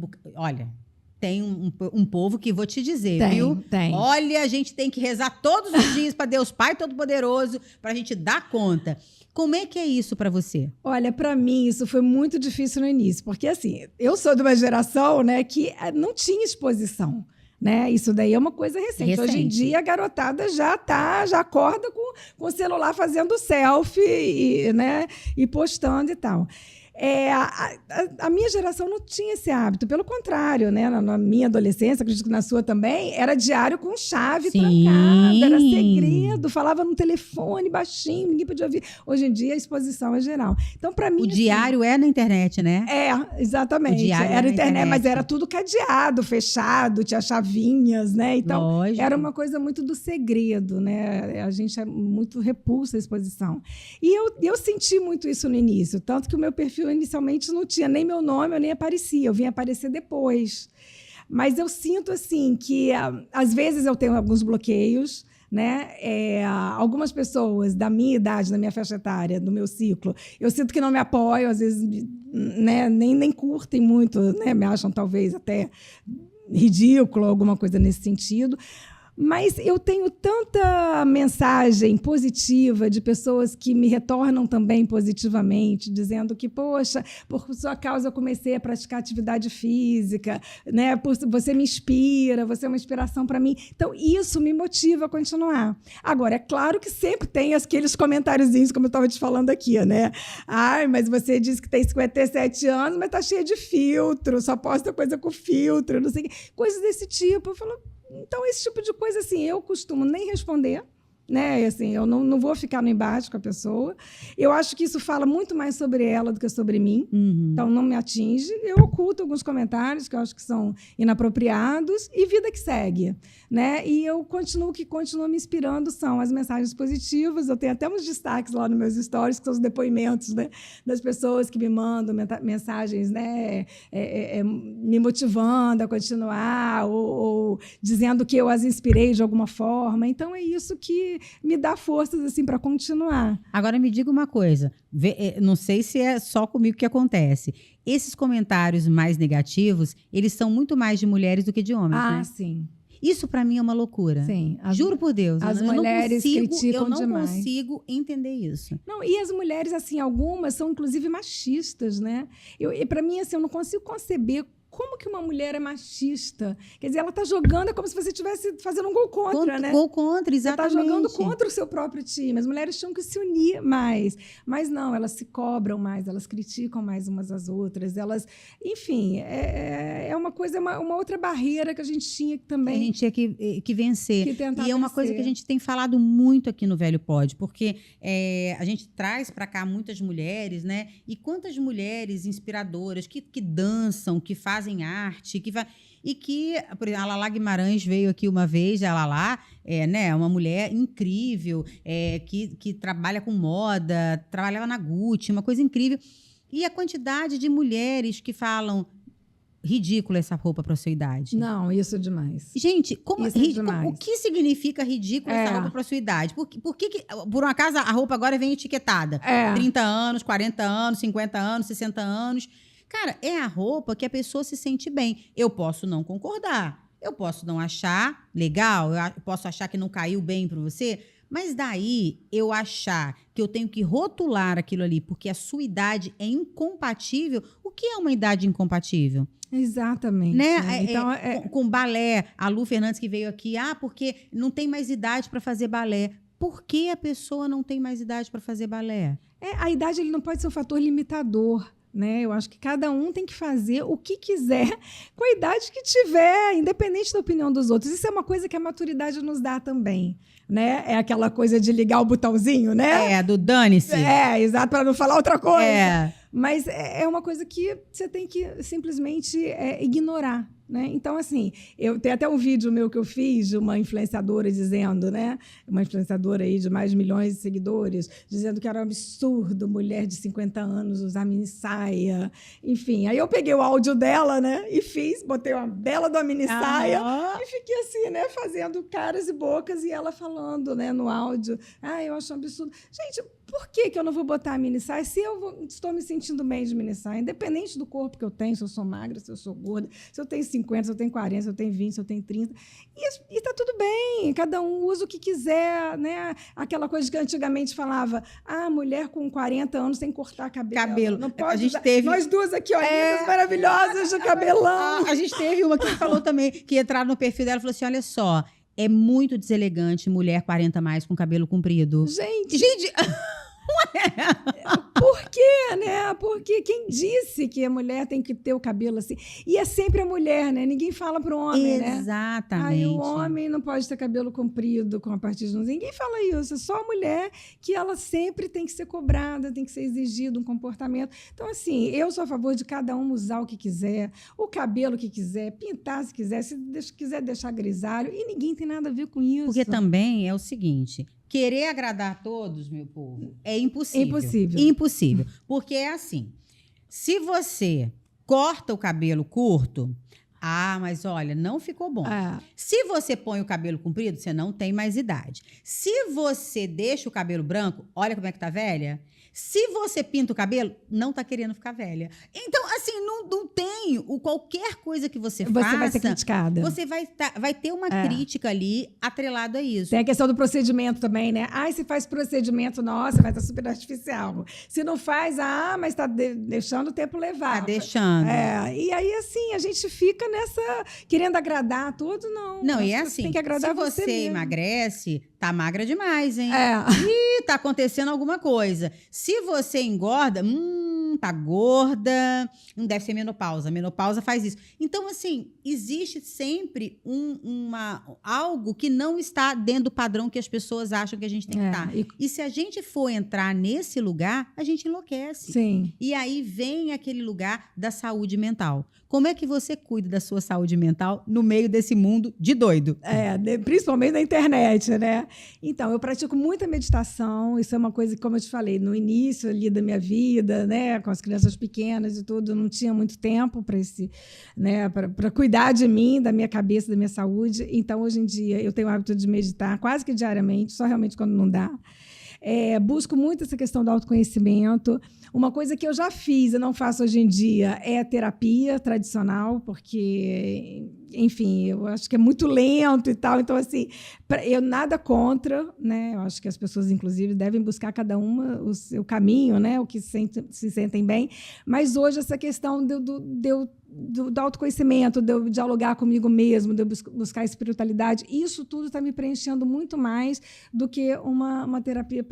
Speaker 1: tem um povo que vou te dizer, viu?
Speaker 2: Tem.
Speaker 1: Olha, a gente tem que rezar todos os dias para Deus Pai Todo-Poderoso, para a gente dar conta. Como é que é isso para você?
Speaker 2: Olha, para mim isso foi muito difícil no início, porque assim, eu sou de uma geração, né, que não tinha exposição, né? Isso daí é uma coisa recente. Hoje em dia a garotada já acorda com o celular fazendo selfie, né, e postando e tal. A minha geração não tinha esse hábito, pelo contrário, né? Na minha adolescência, acredito que na sua também, era diário com chave trancada, era segredo, falava no telefone baixinho, ninguém podia ouvir. Hoje em dia a exposição é geral. Então, para mim,
Speaker 1: o diário é na internet, né?
Speaker 2: Exatamente.
Speaker 1: O diário
Speaker 2: era internet, mas era tudo cadeado, fechado, tinha chavinhas, né? Então, Lógico. Era uma coisa muito do segredo, né? A gente é muito repulsa a exposição. E eu senti muito isso no início, tanto que o meu perfil inicialmente não tinha nem meu nome, eu nem aparecia, eu vim aparecer depois. Mas eu sinto assim que às vezes eu tenho alguns bloqueios, né? Algumas pessoas da minha idade, da minha faixa etária, do meu ciclo, eu sinto que não me apoiam, às vezes, né? nem curtem muito, né? Me acham talvez até ridículo, alguma coisa nesse sentido. Mas eu tenho tanta mensagem positiva de pessoas que me retornam também positivamente, dizendo que, poxa, por sua causa eu comecei a praticar atividade física, né? Você me inspira, você é uma inspiração para mim. Então, isso me motiva a continuar. Agora, é claro que sempre tem aqueles comentáriozinhos, como eu estava te falando aqui, né? Ai, mas você disse que tem 57 anos, mas tá cheia de filtro, só posta coisa com filtro, não sei o quê. Coisas desse tipo. Eu falo... Então, esse tipo de coisa, assim, eu costumo nem responder, né? Assim, eu não vou ficar no embate com a pessoa. Eu acho que isso fala muito mais sobre ela do que sobre mim. Então, não me atinge. Eu oculto alguns comentários que eu acho que são inapropriados e vida que segue, né? E eu que continua me inspirando são as mensagens positivas. Eu tenho até uns destaques lá nos meus stories, que são os depoimentos, né, das pessoas que me mandam mensagens, né, me motivando a continuar ou dizendo que eu as inspirei de alguma forma. Então, é isso que me dá forças assim para continuar.
Speaker 1: Agora me diga uma coisa, não sei se é só comigo que acontece. Esses comentários mais negativos, eles são muito mais de mulheres do que de homens, né?
Speaker 2: Sim.
Speaker 1: Isso para mim é uma loucura.
Speaker 2: Sim.
Speaker 1: Juro por Deus.
Speaker 2: As mulheres criticam demais.
Speaker 1: Eu não consigo entender isso.
Speaker 2: Não, e as mulheres, assim, algumas são inclusive machistas, né? E para mim, assim, eu não consigo conceber como que uma mulher é machista? Quer dizer, ela está jogando, é como se você estivesse fazendo um gol contra, né?
Speaker 1: Gol contra, exatamente.
Speaker 2: Você está jogando contra o seu próprio time. As mulheres tinham que se unir mais. Mas não, elas se cobram mais, elas criticam mais umas às outras. Elas, enfim, é uma coisa, uma outra barreira que a gente tinha que também...
Speaker 1: A gente tinha que vencer.
Speaker 2: Que tentar
Speaker 1: e é uma
Speaker 2: vencer.
Speaker 1: coisa que a gente tem falado muito aqui no Velho Pod, porque a gente traz para cá muitas mulheres, né? E quantas mulheres inspiradoras que dançam, que fazem arte, e que, por exemplo, a Lala Guimarães veio aqui uma vez, a Lala né, uma mulher incrível, que trabalha com moda, trabalhava na Gucci, uma coisa incrível. E a quantidade de mulheres que falam ridícula essa roupa para a sua idade.
Speaker 2: Não, isso é demais.
Speaker 1: Gente,
Speaker 2: demais.
Speaker 1: o que significa ridícula essa roupa para a sua idade? Por um acaso, a roupa agora vem etiquetada? 30 anos, 40 anos, 50 anos, 60 anos... Cara, é a roupa que a pessoa se sente bem. Eu posso não concordar, eu posso não achar legal, eu posso achar que não caiu bem para você, mas daí eu achar que eu tenho que rotular aquilo ali porque a sua idade é incompatível. O que é uma idade incompatível?
Speaker 2: Exatamente.
Speaker 1: Né?
Speaker 2: Então,
Speaker 1: com balé, a Lu Fernandes que veio aqui, porque não tem mais idade para fazer balé. Por que a pessoa não tem mais idade para fazer balé?
Speaker 2: A idade ele não pode ser um fator limitador. Né? Eu acho que cada um tem que fazer o que quiser com a idade que tiver, independente da opinião dos outros. Isso é uma coisa que a maturidade nos dá também. Né? É aquela coisa de ligar o botãozinho, né?
Speaker 1: Do dane-se.
Speaker 2: Exato, para não falar outra coisa. Mas é uma coisa que você tem que simplesmente ignorar. Né? Então, assim, tem até um vídeo meu que eu fiz de uma influenciadora dizendo, né? Uma influenciadora aí de mais de milhões de seguidores, dizendo que era um absurdo mulher de 50 anos usar mini saia. Enfim, aí eu peguei o áudio dela, né? E botei uma bela de uma mini saia e fiquei assim, né? Fazendo caras e bocas e ela falando, né? No áudio. Eu acho um absurdo. Gente, por que eu não vou botar a mini saia se eu estou me sentindo bem de mini saia? Independente do corpo que eu tenho, se eu sou magra, se eu sou gorda, se eu tenho 50, se eu tenho 40, se eu tenho 20, se eu tenho 30. E tá tudo bem, cada um usa o que quiser, né? Aquela coisa que antigamente falava, mulher com 40 anos tem que cortar cabelo. Não pode
Speaker 1: a gente teve...
Speaker 2: Nós duas aqui, ó, lindas, maravilhosas, de cabelão.
Speaker 1: A gente teve uma que falou também, que entraram no perfil dela e falou assim, olha só, é muito deselegante mulher 40 mais com cabelo comprido.
Speaker 2: Gente...
Speaker 1: Ué.
Speaker 2: Por quê, né? Porque quem disse que a mulher tem que ter o cabelo assim? E é sempre a mulher, né? Ninguém fala para o homem, né?
Speaker 1: Exatamente.
Speaker 2: O homem não pode ter cabelo comprido com a partir de... Ninguém fala isso. É só a mulher que ela sempre tem que ser cobrada, tem que ser exigido um comportamento. Então, assim, eu sou a favor de cada um usar o que quiser, o cabelo que quiser, pintar se quiser, se quiser deixar grisalho, e ninguém tem nada a ver com isso.
Speaker 1: Porque também é o seguinte... Querer agradar a todos, meu povo, é impossível. Impossível. Porque é assim, se você corta o cabelo curto, mas olha, não ficou bom. Se você põe o cabelo comprido, você não tem mais idade. Se você deixa o cabelo branco, olha como é que tá velha. Se você pinta o cabelo, não tá querendo ficar velha. Então, assim, não tem qualquer coisa que você faça...
Speaker 2: Você vai ser criticada.
Speaker 1: Você vai ter uma crítica ali atrelada a isso.
Speaker 2: Tem a questão do procedimento também, né? Se faz procedimento, nossa, vai estar super artificial. Se não faz, mas tá deixando o tempo levar.
Speaker 1: Tá deixando.
Speaker 2: E aí, assim, a gente fica nessa... Querendo agradar a todos, não.
Speaker 1: Não, e é assim,
Speaker 2: tem que agradar
Speaker 1: se você
Speaker 2: mesmo.
Speaker 1: emagrece... tá magra demais, hein?
Speaker 2: É.
Speaker 1: Ih, tá acontecendo alguma coisa. Se você engorda, tá gorda, não deve ser menopausa. Menopausa faz isso. Então, assim, existe sempre algo que não está dentro do padrão que as pessoas acham que a gente tem que estar. E se a gente for entrar nesse lugar, a gente enlouquece.
Speaker 2: Sim.
Speaker 1: E aí vem aquele lugar da saúde mental. Como é que você cuida da sua saúde mental no meio desse mundo de doido?
Speaker 2: Principalmente na internet, né? Então, eu pratico muita meditação. Isso é uma coisa que, como eu te falei, no início ali da minha vida, né, com as crianças pequenas e tudo, eu não tinha muito tempo para né, para cuidar de mim, da minha cabeça, da minha saúde. Então, hoje em dia, eu tenho o hábito de meditar quase que diariamente, só realmente quando não dá. Busco muito essa questão do autoconhecimento. Uma coisa que eu já fiz e não faço hoje em dia é a terapia tradicional, porque, enfim, eu acho que é muito lento e tal. Então, assim, eu nada contra, né? Eu acho que as pessoas, inclusive, devem buscar cada uma o seu caminho, né? O que se sentem bem. Mas hoje essa questão do autoconhecimento, de eu dialogar comigo mesmo, de eu buscar espiritualidade, isso tudo está me preenchendo muito mais do que uma terapia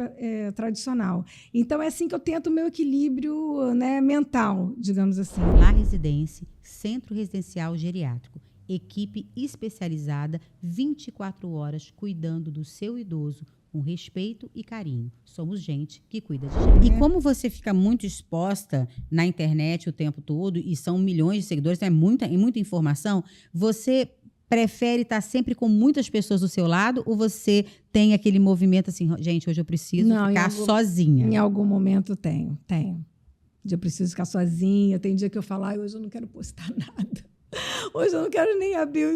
Speaker 2: tradicional. Então, é assim que eu tento o meu equilíbrio, né, mental, digamos assim.
Speaker 1: La Residência, Centro Residencial Geriátrico. Equipe especializada 24 horas cuidando do seu idoso com respeito e carinho. Somos gente que cuida de gente. E como você fica muito exposta na internet o tempo todo, e são milhões de seguidores, é muita informação, você prefere estar sempre com muitas pessoas do seu lado ou você tem aquele movimento assim, gente, hoje eu preciso ficar sozinha?
Speaker 2: Em algum momento tenho. Eu preciso ficar sozinha, tem dia que eu falo, hoje eu não quero postar nada. Hoje eu não quero nem abrir o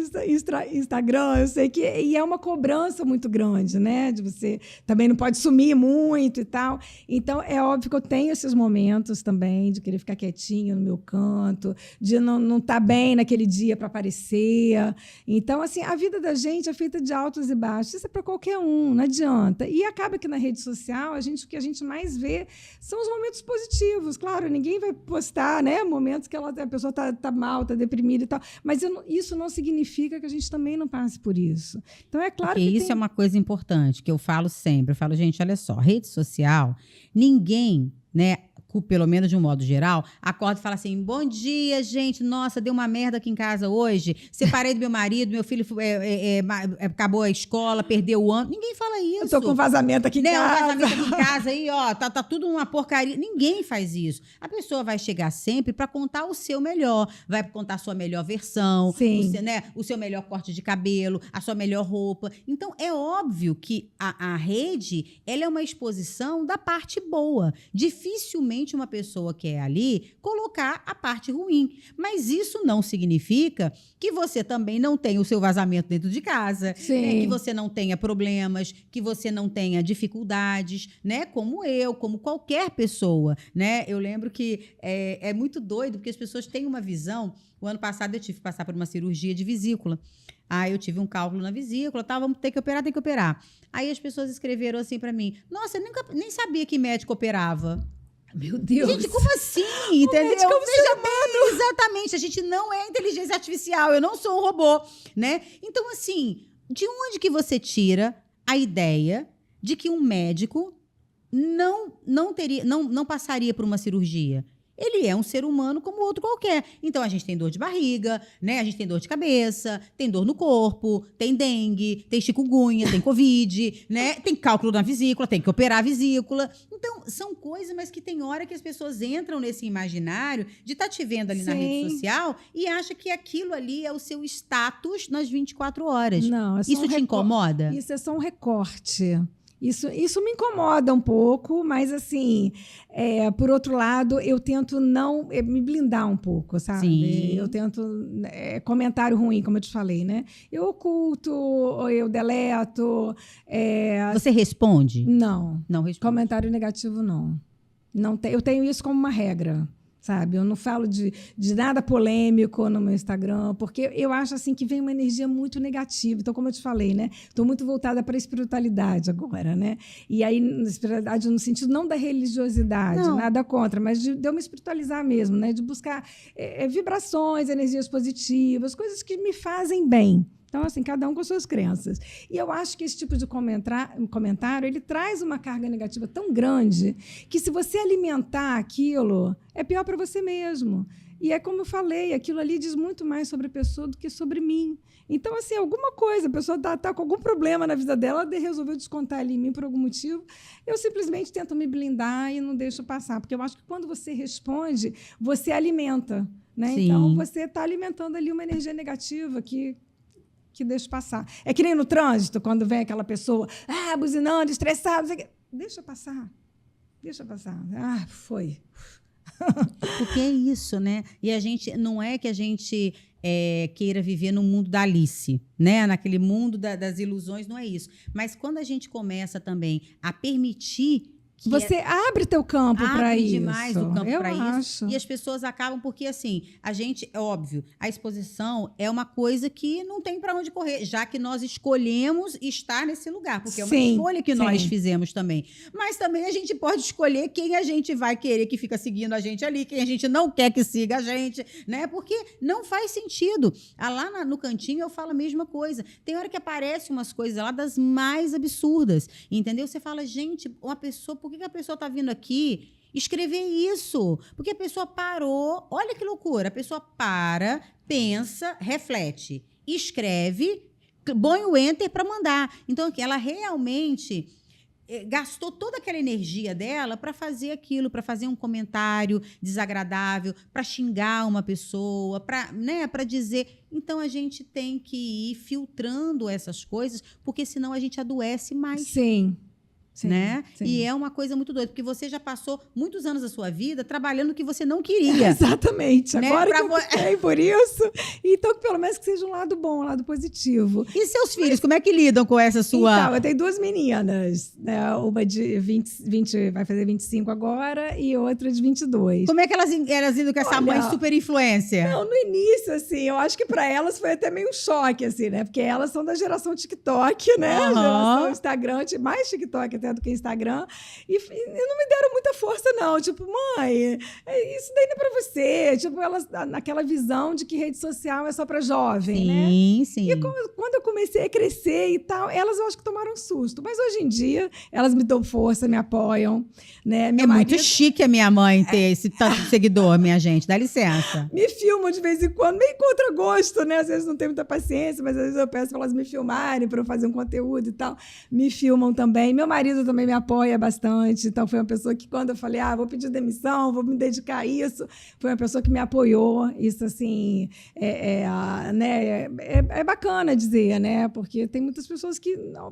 Speaker 2: Instagram, eu sei que... E é uma cobrança muito grande, né? De você também não pode sumir muito e tal. Então, é óbvio que eu tenho esses momentos também de querer ficar quietinha no meu canto, de não estar bem naquele dia para aparecer. Então, assim, a vida da gente é feita de altos e baixos. Isso é para qualquer um, não adianta. E acaba que na rede social, o que a gente mais vê são os momentos positivos. Claro, ninguém vai postar, né? Momentos que a pessoa tá mal, tá deprimida, tal. Mas isso não significa que a gente também não passe por isso. Então, é claro que
Speaker 1: isso é uma coisa importante que eu falo sempre. Eu falo, gente, olha só, rede social, ninguém, né, pelo menos de um modo geral, acorda e fala assim, bom dia, gente, nossa, deu uma merda aqui em casa hoje, separei do meu marido, meu filho acabou a escola, perdeu o ano. Ninguém fala isso.
Speaker 2: Eu tô com vazamento aqui em casa.
Speaker 1: Um vazamento aqui em casa aí, ó, tá tudo uma porcaria. Ninguém faz isso. A pessoa vai chegar sempre para contar o seu melhor, vai contar a sua melhor versão, o seu melhor corte de cabelo, a sua melhor roupa. Então, é óbvio que a rede, ela é uma exposição da parte boa. Dificilmente uma pessoa quer ali colocar a parte ruim. Mas isso não significa que você também não tenha o seu vazamento dentro de casa, né? Que você não tenha problemas, que você não tenha dificuldades, né? Como eu, como qualquer pessoa, né? Eu lembro que é muito doido, porque as pessoas têm uma visão. O ano passado eu tive que passar por uma cirurgia de vesícula. Aí eu tive um cálculo na vesícula, vamos ter que operar. Aí as pessoas escreveram assim para mim, nossa, eu nem sabia que médico operava.
Speaker 2: Meu Deus.
Speaker 1: Gente, como assim? Entendeu? Veja bem, exatamente. A gente não é inteligência artificial. Eu não sou um robô, né? Então, assim, de onde que você tira a ideia de que um médico não passaria por uma cirurgia? Ele é um ser humano como outro qualquer. Então, a gente tem dor de barriga, né? A gente tem dor de cabeça, tem dor no corpo, tem dengue, tem chikungunya, tem covid, né? Tem cálculo na vesícula, tem que operar a vesícula. Então, são coisas, mas que tem hora que as pessoas entram nesse imaginário de estar te vendo ali na rede social e acha que aquilo ali é o seu status nas 24 horas.
Speaker 2: Não,
Speaker 1: isso te incomoda?
Speaker 2: Isso é só um recorte. Isso me incomoda um pouco, mas, assim, por outro lado, eu tento não me blindar um pouco, sabe?
Speaker 1: Sim.
Speaker 2: Eu tento... comentário ruim, como eu te falei, né? Eu oculto, eu deleto.
Speaker 1: Você responde?
Speaker 2: Não.
Speaker 1: Não responde.
Speaker 2: Comentário negativo, não. Eu tenho isso como uma regra. Sabe? Eu não falo de nada polêmico no meu Instagram, porque eu acho assim que vem uma energia muito negativa. Então, como eu te falei, né? Estou muito voltada para a espiritualidade agora, né? E aí, espiritualidade no sentido não da religiosidade,
Speaker 1: não.
Speaker 2: Nada contra, mas de eu me espiritualizar mesmo, né? De buscar vibrações, energias positivas, coisas que me fazem bem. Então, assim, cada um com suas crenças. E eu acho que esse tipo de comentário, ele traz uma carga negativa tão grande que se você alimentar aquilo, é pior para você mesmo. E é como eu falei, aquilo ali diz muito mais sobre a pessoa do que sobre mim. Então, assim, alguma coisa, a pessoa está com algum problema na vida dela, ela resolveu descontar ali em mim por algum motivo, eu simplesmente tento me blindar e não deixo passar. Porque eu acho que quando você responde, você alimenta, né? Então, você está alimentando ali uma energia negativa que deixa passar. É que nem no trânsito, quando vem aquela pessoa, buzinando, estressada, deixa passar. Foi.
Speaker 1: Porque é isso, né? E a gente, não é que a gente queira viver no mundo da Alice, né? Naquele mundo das ilusões, não é isso. Mas quando a gente começa também a permitir que
Speaker 2: você abre teu campo para isso.
Speaker 1: Abre demais o campo para isso. E as pessoas acabam, porque assim, a gente, é óbvio, a exposição é uma coisa que não tem para onde correr, já que nós escolhemos estar nesse lugar, porque é uma escolha que nós fizemos também. Mas também a gente pode escolher quem a gente vai querer que fica seguindo a gente ali, quem a gente não quer que siga a gente, né? Porque não faz sentido. Lá no cantinho eu falo a mesma coisa. Tem hora que aparecem umas coisas lá das mais absurdas, entendeu? Você fala, gente, uma pessoa... Por que a pessoa está vindo aqui escrever isso? Porque a pessoa parou. Olha que loucura. A pessoa para, pensa, reflete, escreve, põe o enter para mandar. Então, ela realmente gastou toda aquela energia dela para fazer aquilo, para fazer um comentário desagradável, para xingar uma pessoa, para dizer... Então, a gente tem que ir filtrando essas coisas, porque senão a gente adoece mais.
Speaker 2: Sim.
Speaker 1: Né? E é uma coisa muito doida, porque você já passou muitos anos da sua vida trabalhando o que você não queria.
Speaker 2: Exatamente. Né? Agora que eu passei por isso, então pelo menos que seja um lado bom, um lado positivo.
Speaker 1: E seus filhos, como é que lidam com essa sua...
Speaker 2: Então, eu tenho 2 meninas, né? Uma de 20, vai fazer 25 agora, e outra de 22.
Speaker 1: Como é que elas lidam com essa mãe super influencer?
Speaker 2: Não, no início, assim, eu acho que para elas foi até meio um choque, assim, né? Porque elas são da geração TikTok, né? Geração Instagram, mais TikTok até do que Instagram, e não me deram muita força, não. Tipo, mãe, isso daí não é pra você. Tipo, elas, naquela visão de que rede social é só pra jovem, né?
Speaker 1: Sim.
Speaker 2: E quando eu comecei a crescer e tal, elas eu acho que tomaram um susto. Mas hoje em dia, elas me dão força, me apoiam, né?
Speaker 1: Muito chique a minha mãe ter esse tanto de seguidor, minha gente. Dá licença.
Speaker 2: Me filmam de vez em quando, meio contra gosto, né? Às vezes não tenho muita paciência, mas às vezes eu peço para elas me filmarem, para eu fazer um conteúdo e tal. Me filmam também. Meu marido também me apoia bastante. Então, foi uma pessoa que, quando eu falei, vou pedir demissão, vou me dedicar a isso, foi uma pessoa que me apoiou. Isso, assim, né? É bacana dizer, né? Porque tem muitas pessoas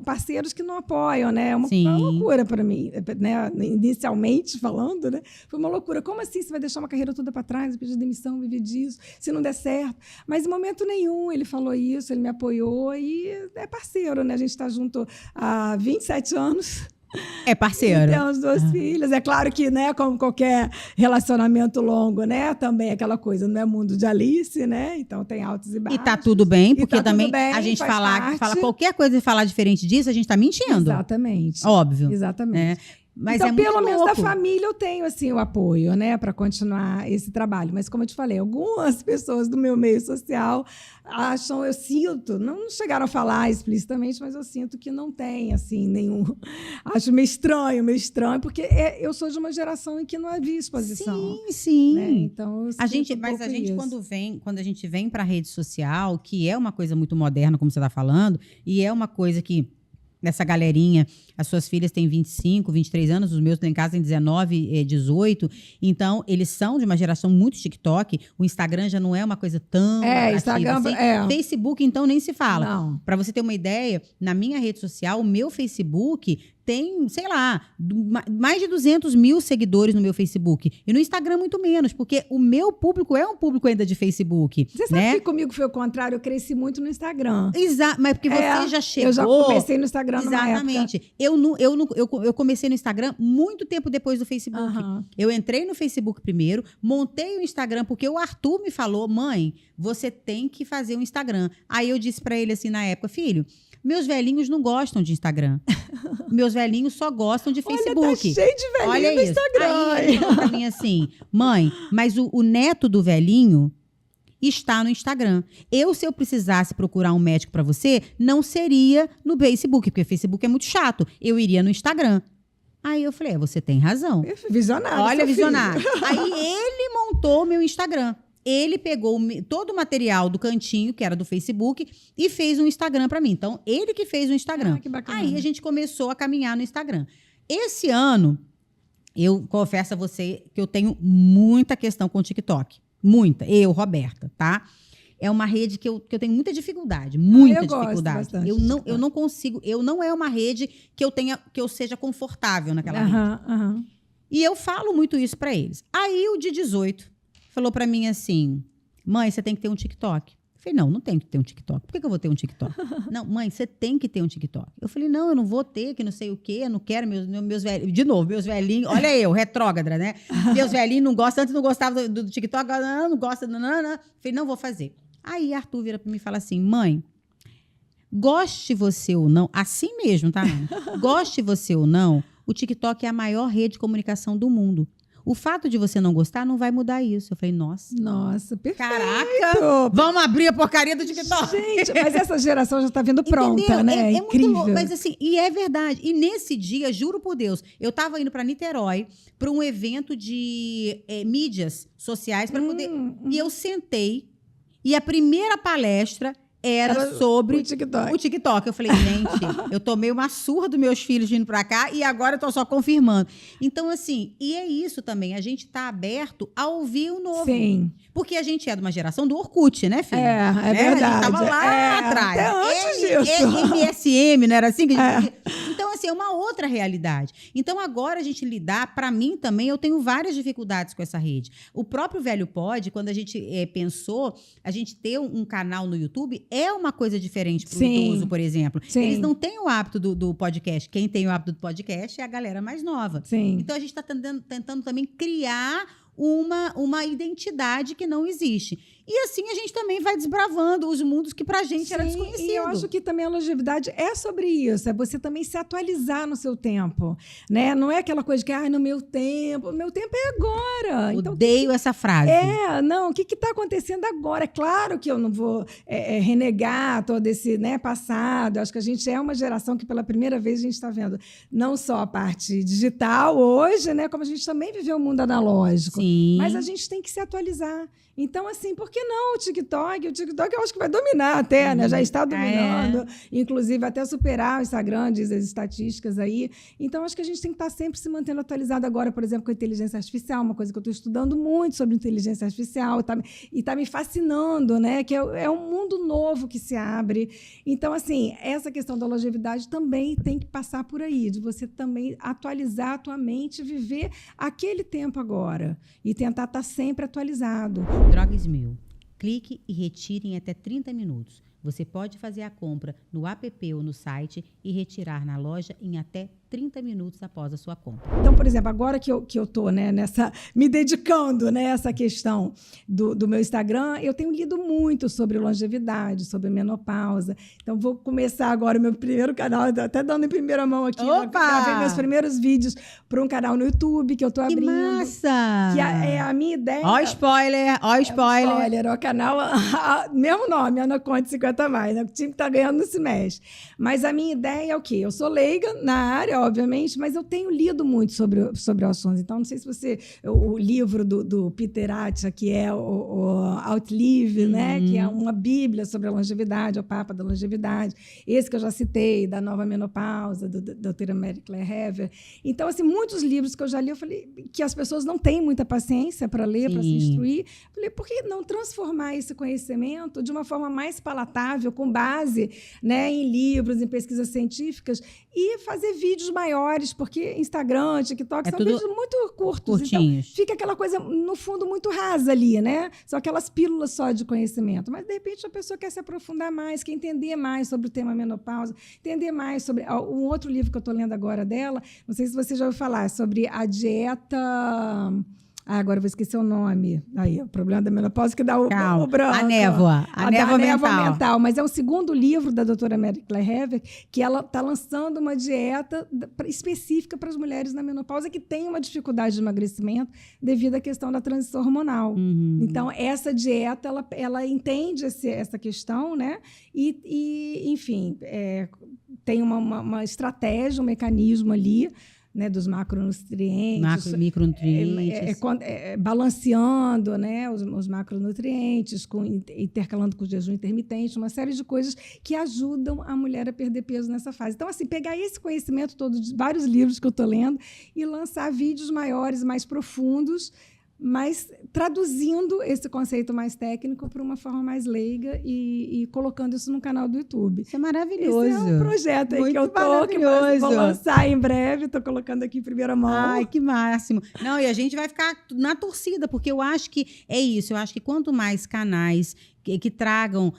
Speaker 2: parceiros que não apoiam, né? É uma loucura para mim, né? Inicialmente falando, né? Foi uma loucura. Como assim você vai deixar uma carreira toda para trás, pedir demissão, viver disso, se não der certo? Mas, em momento nenhum, ele falou isso, ele me apoiou e é parceiro, né? A gente está junto há 27 anos.
Speaker 1: É parceiro.
Speaker 2: Temos 2 filhas. É claro que, né, como qualquer relacionamento longo, né, também aquela coisa, não é mundo de Alice, né? Então tem altos e baixos.
Speaker 1: E tá tudo bem, porque também a gente fala qualquer coisa e falar diferente disso, a gente tá mentindo.
Speaker 2: Exatamente.
Speaker 1: Óbvio.
Speaker 2: Exatamente.
Speaker 1: Mas
Speaker 2: então,
Speaker 1: é muito
Speaker 2: pelo menos
Speaker 1: louco.
Speaker 2: da família eu tenho assim o apoio, né, para continuar esse trabalho. Mas como eu te falei, algumas pessoas do meu meio social eu sinto, não chegaram a falar explicitamente, mas eu sinto que não tem assim nenhum. Acho meio estranho, porque eu sou de uma geração em que não havia exposição.
Speaker 1: Sim.
Speaker 2: Né? Então,
Speaker 1: a gente quando a gente vem para a rede social, que é uma coisa muito moderna, como você está falando, e é uma coisa que essa galerinha, as suas filhas têm 25, 23 anos, os meus em casa têm 19, 18. Então, eles são de uma geração muito TikTok. O Instagram já não é uma coisa tão ativa.
Speaker 2: Instagram,
Speaker 1: Facebook, então, nem se fala.
Speaker 2: Não.
Speaker 1: Para você ter uma ideia, na minha rede social, o meu Facebook tem, sei lá, mais de 200 mil seguidores no meu Facebook. E no Instagram, muito menos, porque o meu público é um público ainda de Facebook.
Speaker 2: Você sabe que comigo foi o contrário, eu cresci muito no Instagram.
Speaker 1: Exato, mas porque você já chegou...
Speaker 2: Eu já comecei no Instagram
Speaker 1: Exatamente. Eu comecei no Instagram muito tempo depois do Facebook. Eu entrei no Facebook primeiro, montei o Instagram, porque o Arthur me falou, mãe, você tem que fazer um Instagram. Aí eu disse pra ele assim, na época, filho, meus velhinhos não gostam de Instagram. Meus velhinhos só gostam de Facebook.
Speaker 2: Olha, tá cheio de velhinho no Instagram.
Speaker 1: Aí ele falou pra mim assim, mãe, mas o neto do velhinho, está no Instagram. Se eu precisasse procurar um médico para você, não seria no Facebook, porque o Facebook é muito chato. Eu iria no Instagram. Aí eu falei, você tem razão.
Speaker 2: Visionário.
Speaker 1: Olha, visionário. Aí ele montou meu Instagram. Ele pegou todo o material do cantinho, que era do Facebook, e fez um Instagram para mim. Então, ele que fez o Instagram.
Speaker 2: Que bacana.
Speaker 1: Aí a gente começou a caminhar no Instagram. Esse ano, eu confesso a você que eu tenho muita questão com o TikTok. Muita. Roberta, tá? É uma rede que eu tenho muita dificuldade. Muita dificuldade. Eu não consigo. Não é uma rede que eu seja confortável naquela rede. E eu falo muito isso para eles. Aí o de 18 falou para mim assim: mãe, você tem que ter um TikTok. Eu falei, não tenho que ter um TikTok. Por que eu vou ter um TikTok? Não, mãe, você tem que ter um TikTok. Eu falei, não, eu não vou ter, que não sei o quê, eu não quero meus velhinhos. De novo, meus velhinhos, olha eu, retrógrada, né? Meus velhinhos não gostam, antes não gostavam do TikTok, agora não gosta, não. Eu falei, não vou fazer. Aí Arthur vira para mim e fala assim, mãe, goste você ou não, assim mesmo, tá? Goste você ou não, o TikTok é a maior rede de comunicação do mundo. O fato de você não gostar não vai mudar isso. Eu falei, nossa,
Speaker 2: perfeito.
Speaker 1: Caraca, vamos abrir a porcaria do TikTok.
Speaker 2: Gente, mas essa geração já tá vindo pronta, entendeu? Né? É incrível.
Speaker 1: Muito louco, mas assim, e é verdade. E nesse dia, juro por Deus, eu tava indo para Niterói para um evento de mídias sociais para poder. E eu sentei e a primeira palestra era sobre o TikTok. Eu falei, gente, eu tomei uma surra dos meus filhos vindo pra cá e agora eu tô só confirmando. Então, assim, e é isso também. A gente tá aberto a ouvir o novo.
Speaker 2: Sim.
Speaker 1: Porque a gente é de uma geração do Orkut, né, filha?
Speaker 2: É verdade.
Speaker 1: A gente tava lá atrás.
Speaker 2: Até antes disso.
Speaker 1: MSM, não era assim? Que a gente... Então, assim, é uma outra realidade. Então, agora a gente lidar, pra mim também, eu tenho várias dificuldades com essa rede. O próprio Velho Pod, quando a gente pensou, a gente ter um canal no YouTube é uma coisa diferente para o idoso, por exemplo.
Speaker 2: Sim.
Speaker 1: Eles não têm o hábito do podcast. Quem tem o hábito do podcast é a galera mais nova.
Speaker 2: Sim.
Speaker 1: Então, a gente está tentando também criar uma identidade que não existe. E assim a gente também vai desbravando os mundos que pra gente era desconhecido.
Speaker 2: E eu acho que também a longevidade é sobre isso, é você também se atualizar no seu tempo, né? Não é aquela coisa de que, no meu tempo é agora.
Speaker 1: Odeio essa frase.
Speaker 2: O que está acontecendo agora? É claro que eu não vou renegar todo esse passado, eu acho que a gente é uma geração que pela primeira vez a gente está vendo não só a parte digital hoje, né? Como a gente também viveu o mundo analógico.
Speaker 1: Sim.
Speaker 2: Mas a gente tem que se atualizar. Então, assim, por que não o TikTok? O TikTok eu acho que vai dominar até, né? Já está dominando, inclusive até superar o Instagram, diz as estatísticas aí. Então, acho que a gente tem que estar sempre se mantendo atualizado agora, por exemplo, com a inteligência artificial, uma coisa que eu estou estudando muito sobre inteligência artificial e está me fascinando, né? Que é um mundo novo que se abre. Então, assim, essa questão da longevidade também tem que passar por aí, de você também atualizar a tua mente, viver aquele tempo agora e tentar estar sempre atualizado.
Speaker 1: Drogas Mil. Clique e retire em até 30 minutos. Você pode fazer a compra no app ou no site e retirar na loja em até 30 minutos após a sua compra.
Speaker 2: Então, por exemplo, agora que eu estou me dedicando essa questão do meu Instagram, eu tenho lido muito sobre longevidade, sobre menopausa. Então, vou começar agora o meu primeiro canal, até dando em primeira mão aqui. Gravei meus primeiros vídeos para um canal no YouTube que eu estou abrindo.
Speaker 1: Que massa!
Speaker 2: Que é a minha ideia...
Speaker 1: Ó spoiler!
Speaker 2: O canal, mesmo nome, Ana Conte 50 Mais, né? O time que está ganhando não se mexe. Mas a minha ideia é o quê? Eu sou leiga na área, obviamente, mas eu tenho lido muito sobre o assunto. Então, não sei se você... O livro do Peter Attia, que é o Outlive, né? Que é uma bíblia sobre a longevidade, o Papa da Longevidade. Esse que eu já citei, da Nova Menopausa, da doutora Mary Claire Hever. Então, assim, muitos livros que eu já li, eu falei que as pessoas não têm muita paciência para ler, para se instruir. Eu falei, por que não transformar esse conhecimento de uma forma mais palatável, com base, né, em livros, em pesquisas científicas, e fazer vídeos maiores, porque Instagram, TikTok são vídeos muito curtos.
Speaker 1: Curtinhos.
Speaker 2: Então, fica aquela coisa, no fundo, muito rasa ali, né? São aquelas pílulas só de conhecimento. Mas, de repente, a pessoa quer se aprofundar mais, quer entender mais sobre o tema menopausa, entender mais sobre... Um outro livro que eu estou lendo agora dela, não sei se você já ouviu falar, sobre a dieta... agora eu vou esquecer o nome. Aí, o problema da menopausa que dá o branco.
Speaker 1: A névoa. A névoa mental.
Speaker 2: Mas é um segundo livro da doutora Mary Claire Hever, que ela está lançando uma dieta específica para as mulheres na menopausa que têm uma dificuldade de emagrecimento devido à questão da transição hormonal. Então, essa dieta, ela entende essa questão, né? E enfim, tem uma estratégia, um mecanismo ali, né, dos macronutrientes,
Speaker 1: micronutrientes,
Speaker 2: balanceando, né, os macronutrientes, intercalando com o jejum intermitente, uma série de coisas que ajudam a mulher a perder peso nessa fase. Então, assim, pegar esse conhecimento todo de vários livros que eu estou lendo e lançar vídeos maiores, mais profundos, mas traduzindo esse conceito mais técnico para uma forma mais leiga e colocando isso no canal do YouTube.
Speaker 1: Isso é maravilhoso.
Speaker 2: Esse é um projeto aí
Speaker 1: muito
Speaker 2: que eu vou lançar em breve, estou colocando aqui em primeira mão.
Speaker 1: Ai, que máximo. Não, e a gente vai ficar na torcida, porque eu acho que é isso, eu acho que quanto mais canais que tragam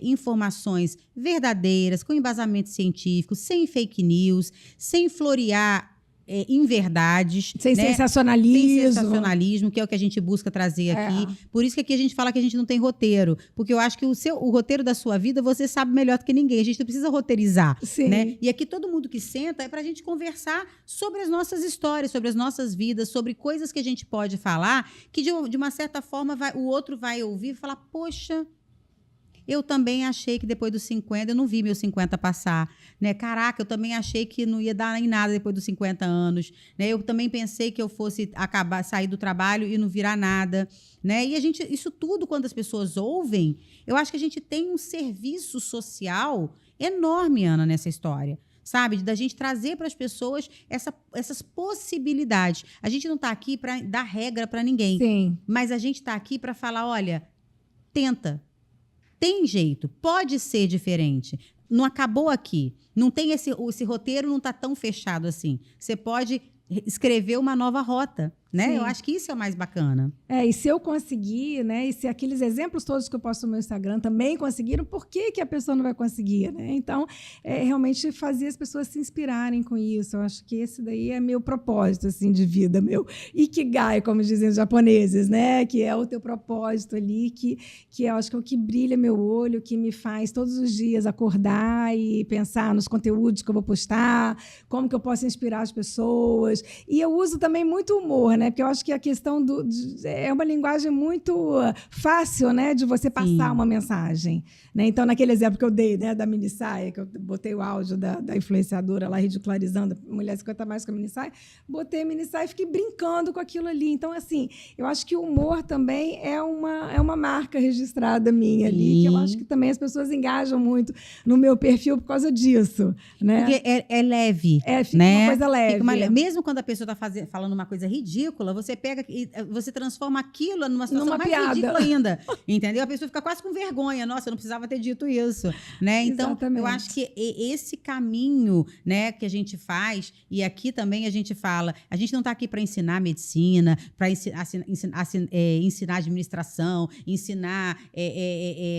Speaker 1: informações verdadeiras, com embasamento científico, sem fake news, sem florear inverdades.
Speaker 2: Sem sensacionalismo.
Speaker 1: Que é o que a gente busca trazer aqui. Por isso que aqui a gente fala que a gente não tem roteiro. Porque eu acho que o roteiro da sua vida você sabe melhor do que ninguém. A gente não precisa roteirizar. Né? E aqui todo mundo que senta é pra gente conversar sobre as nossas histórias, sobre as nossas vidas, sobre coisas que a gente pode falar, que de uma certa forma o outro vai ouvir e falar, poxa, eu também achei que depois dos 50, eu não vi meus 50 passar, né? Caraca, eu também achei que não ia dar em nada depois dos 50 anos, né? Eu também pensei que eu fosse sair do trabalho e não virar nada, né? E isso tudo, quando as pessoas ouvem, eu acho que a gente tem um serviço social enorme, Ana, nessa história. Sabe? Da gente trazer para as pessoas essas possibilidades. A gente não está aqui para dar regra para ninguém.
Speaker 2: Sim.
Speaker 1: Mas a gente está aqui para falar, olha, tenta. Tem jeito, pode ser diferente. Não acabou aqui. Não tem esse roteiro não está tão fechado assim. Você pode escrever uma nova rota, né?
Speaker 2: Sim.
Speaker 1: Eu acho que isso é o mais bacana.
Speaker 2: E se eu conseguir, né? E se aqueles exemplos todos que eu posto no meu Instagram também conseguiram, por que a pessoa não vai conseguir, né? Então, realmente fazer as pessoas se inspirarem com isso. Eu acho que esse daí é meu propósito, assim, de vida, meu ikigai, como dizem os japoneses, né? Que é o teu propósito ali, que eu acho que é o que brilha meu olho, que me faz todos os dias acordar e pensar nos conteúdos que eu vou postar, como que eu posso inspirar as pessoas. E eu uso também muito humor, né? Porque eu acho que a questão é uma linguagem muito fácil, né? De você passar uma mensagem, né? Então, naquele exemplo que eu dei, né? Da mini saia, que eu botei o áudio da influenciadora lá ridicularizando a mulher 50 mais com a mini saia, botei a mini saia e fiquei brincando com aquilo ali. Então, assim, eu acho que o humor também é uma marca registrada minha ali, que eu acho que também as pessoas engajam muito no meu perfil por causa disso, né?
Speaker 1: Porque é leve,
Speaker 2: fica
Speaker 1: né?
Speaker 2: uma coisa leve.
Speaker 1: Mesmo quando a pessoa está falando uma coisa ridícula, você pega e você transforma aquilo numa situação mais
Speaker 2: piada.
Speaker 1: ridícula ainda, entendeu? A pessoa fica quase com vergonha. Nossa, eu não precisava ter dito isso, né? Então,
Speaker 2: Exatamente.
Speaker 1: eu acho que esse caminho, né, que a gente faz, e aqui também a gente fala, a gente não está aqui para ensinar medicina, para ensinar administração, ensinar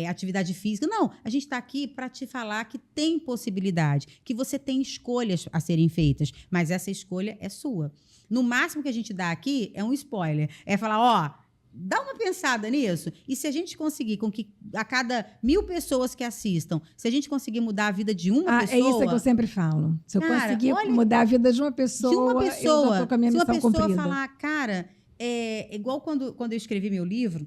Speaker 1: atividade física. Não, a gente está aqui para te falar que tem possibilidade, que você tem escolhas a serem feitas, mas essa escolha é sua. No máximo que a gente dá aqui é um spoiler. É falar, dá uma pensada nisso. E se a gente conseguir com que a cada 1000 pessoas que assistam, se a gente conseguir mudar a vida de uma pessoa...
Speaker 2: É isso que eu sempre falo. Se eu conseguir mudar a vida de uma pessoa, eu já tô com a minha missão cumprida. Se uma pessoa
Speaker 1: falar, cara, igual quando eu escrevi meu livro,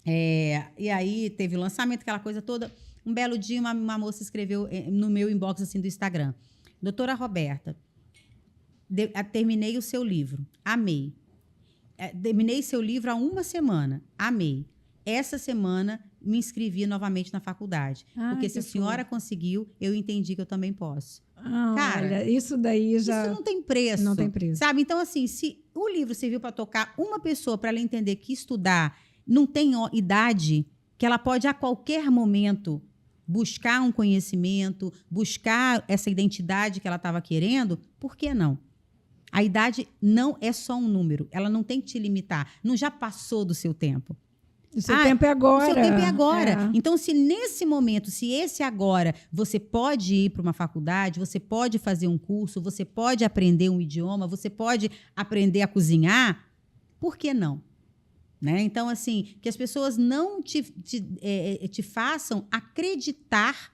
Speaker 1: e aí teve o lançamento, aquela coisa toda, um belo dia uma moça escreveu no meu inbox assim, do Instagram, doutora Roberta, terminei o seu livro, amei. Terminei seu livro há uma semana, amei. Essa semana me inscrevi novamente na faculdade. Porque se a senhora conseguiu, eu entendi que eu também posso.
Speaker 2: Cara, olha, isso daí já...
Speaker 1: Isso não tem preço.
Speaker 2: Não tem preço.
Speaker 1: Sabe? Então, assim, se o livro serviu para tocar uma pessoa, para ela entender que estudar não tem idade, que ela pode a qualquer momento buscar um conhecimento, buscar essa identidade que ela estava querendo, por que não? A idade não é só um número, ela não tem que te limitar, não já passou do seu tempo.
Speaker 2: O seu tempo é agora.
Speaker 1: O seu tempo é agora. Então, se nesse momento, se esse agora, você pode ir para uma faculdade, você pode fazer um curso, você pode aprender um idioma, você pode aprender a cozinhar, Por que não? Né? Então, assim, que as pessoas não te façam acreditar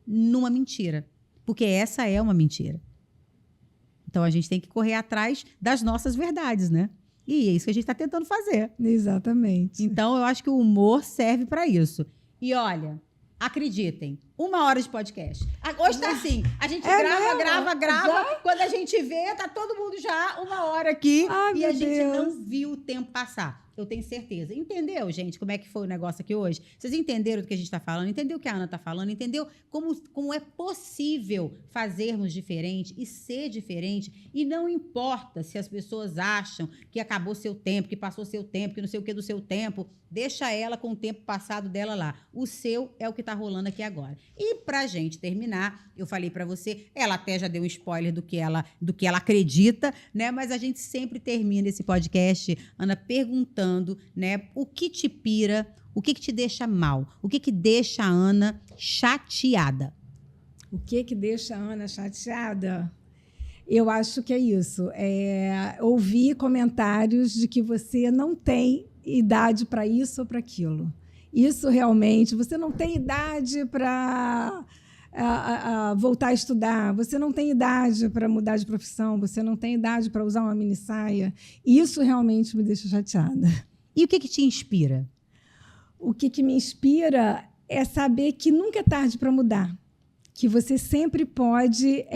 Speaker 1: numa mentira. Porque essa é uma mentira. Então, a gente tem que correr atrás das nossas verdades, né? E é isso que a gente está tentando fazer.
Speaker 2: Exatamente.
Speaker 1: Então, eu acho que o humor serve para isso. E olha, acreditem, 1 hora de podcast. Hoje tá assim, a gente grava. Já? Quando a gente vê, tá todo mundo já 1 hora aqui.
Speaker 2: Ai,
Speaker 1: e a
Speaker 2: meu
Speaker 1: gente
Speaker 2: Deus.
Speaker 1: não viu o tempo passar. Eu tenho certeza. Entendeu, gente, como é que foi o negócio aqui hoje? Vocês entenderam do que a gente está falando? Entendeu o que a Ana está falando? Entendeu como é possível fazermos diferente e ser diferente? E não importa se as pessoas acham que acabou seu tempo, que passou seu tempo, que não sei o que do seu tempo. Deixa ela com o tempo passado dela lá. O seu é o que está rolando aqui agora. E pra gente terminar, eu falei para você, ela até já deu um spoiler do que ela acredita, né? Mas a gente sempre termina esse podcast, Ana, perguntando, né, o que te pira, o que te deixa mal, o que deixa a Ana chateada.
Speaker 2: O que deixa a Ana chateada? Eu acho que é isso. Ouvir comentários de que você não tem idade para isso ou para aquilo. Isso realmente, você não tem idade para voltar a estudar, você não tem idade para mudar de profissão, você não tem idade para usar uma mini saia. Isso realmente me deixa chateada.
Speaker 1: E o que te inspira?
Speaker 2: O que me inspira é saber que nunca é tarde para mudar. Que você sempre pode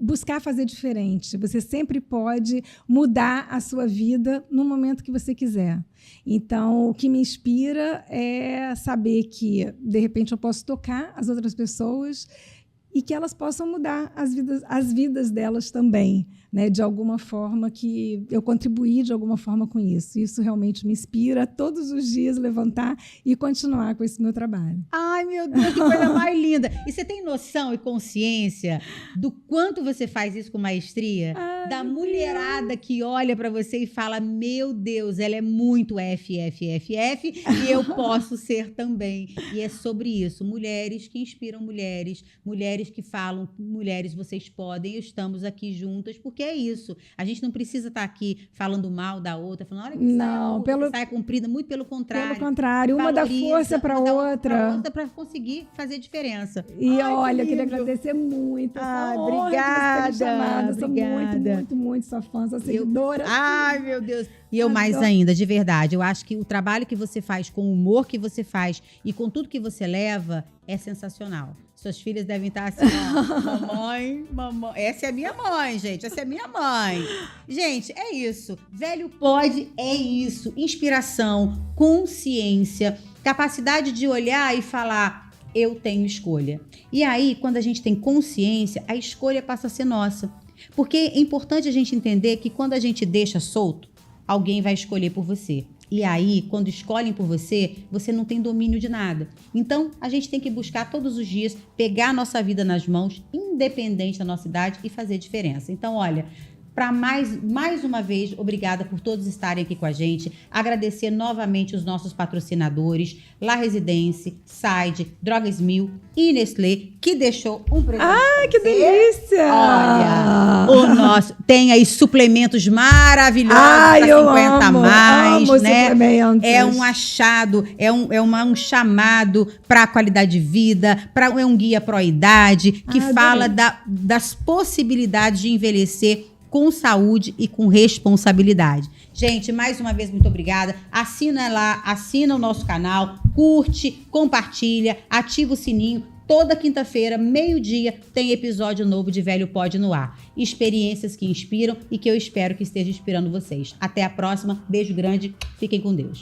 Speaker 2: buscar fazer diferente. Você sempre pode mudar a sua vida no momento que você quiser. Então, o que me inspira é saber que, de repente, eu posso tocar as outras pessoas e que elas possam mudar as vidas delas também, né? De alguma forma, que eu contribuí de alguma forma com isso. Isso realmente me inspira todos os dias levantar e continuar com esse meu trabalho.
Speaker 1: Ai, meu Deus, que coisa mais linda! E você tem noção e consciência do quanto você faz isso com maestria?
Speaker 2: Ai,
Speaker 1: da mulherada que olha pra você e fala, meu Deus, ela é muito FFFF e eu posso ser também. E é sobre isso. Mulheres que inspiram mulheres que falam, mulheres, vocês podem, estamos aqui juntas, porque é isso. A gente não precisa estar aqui falando mal da outra, falando, olha que saia comprida, muito pelo contrário.
Speaker 2: Pelo contrário, uma dá força para outra.
Speaker 1: Para conseguir fazer diferença.
Speaker 2: E olha, eu queria agradecer muito.
Speaker 1: Obrigada.
Speaker 2: Eu sou muito sua fã, sua seguidora.
Speaker 1: Ai, meu Deus. E eu mais ainda, de verdade. Eu acho que o trabalho que você faz, com o humor que você faz e com tudo que você leva, é sensacional. Suas filhas devem estar assim, ó, mamãe. Essa é a minha mãe, gente. Essa é a minha mãe. Gente, é isso. Velho Pode é isso. Inspiração, consciência, capacidade de olhar e falar, eu tenho escolha. E aí, quando a gente tem consciência, a escolha passa a ser nossa. Porque é importante a gente entender que quando a gente deixa solto, alguém vai escolher por você. E aí, quando escolhem por você, você não tem domínio de nada. Então, a gente tem que buscar todos os dias, pegar a nossa vida nas mãos, independente da nossa idade, e fazer diferença. Então, olha, para mais uma vez, obrigada por todos estarem aqui com a gente. Agradecer novamente os nossos patrocinadores, La Residência, Side, Drogas Mil e Nestlé, que deixou um presente.
Speaker 2: Ah, que delícia!
Speaker 1: Olha, o nosso tem aí suplementos maravilhosos para 50 mais, né? É um achado, é um chamado para a qualidade de vida, é um guia pró-idade que fala das possibilidades de envelhecer com saúde e com responsabilidade. Gente, mais uma vez, muito obrigada. Assina lá, assina o nosso canal, curte, compartilha, ativa o sininho. Toda quinta-feira, meio-dia, tem episódio novo de Velho Pode no ar. Experiências que inspiram e que eu espero que esteja inspirando vocês. Até a próxima. Beijo grande. Fiquem com Deus.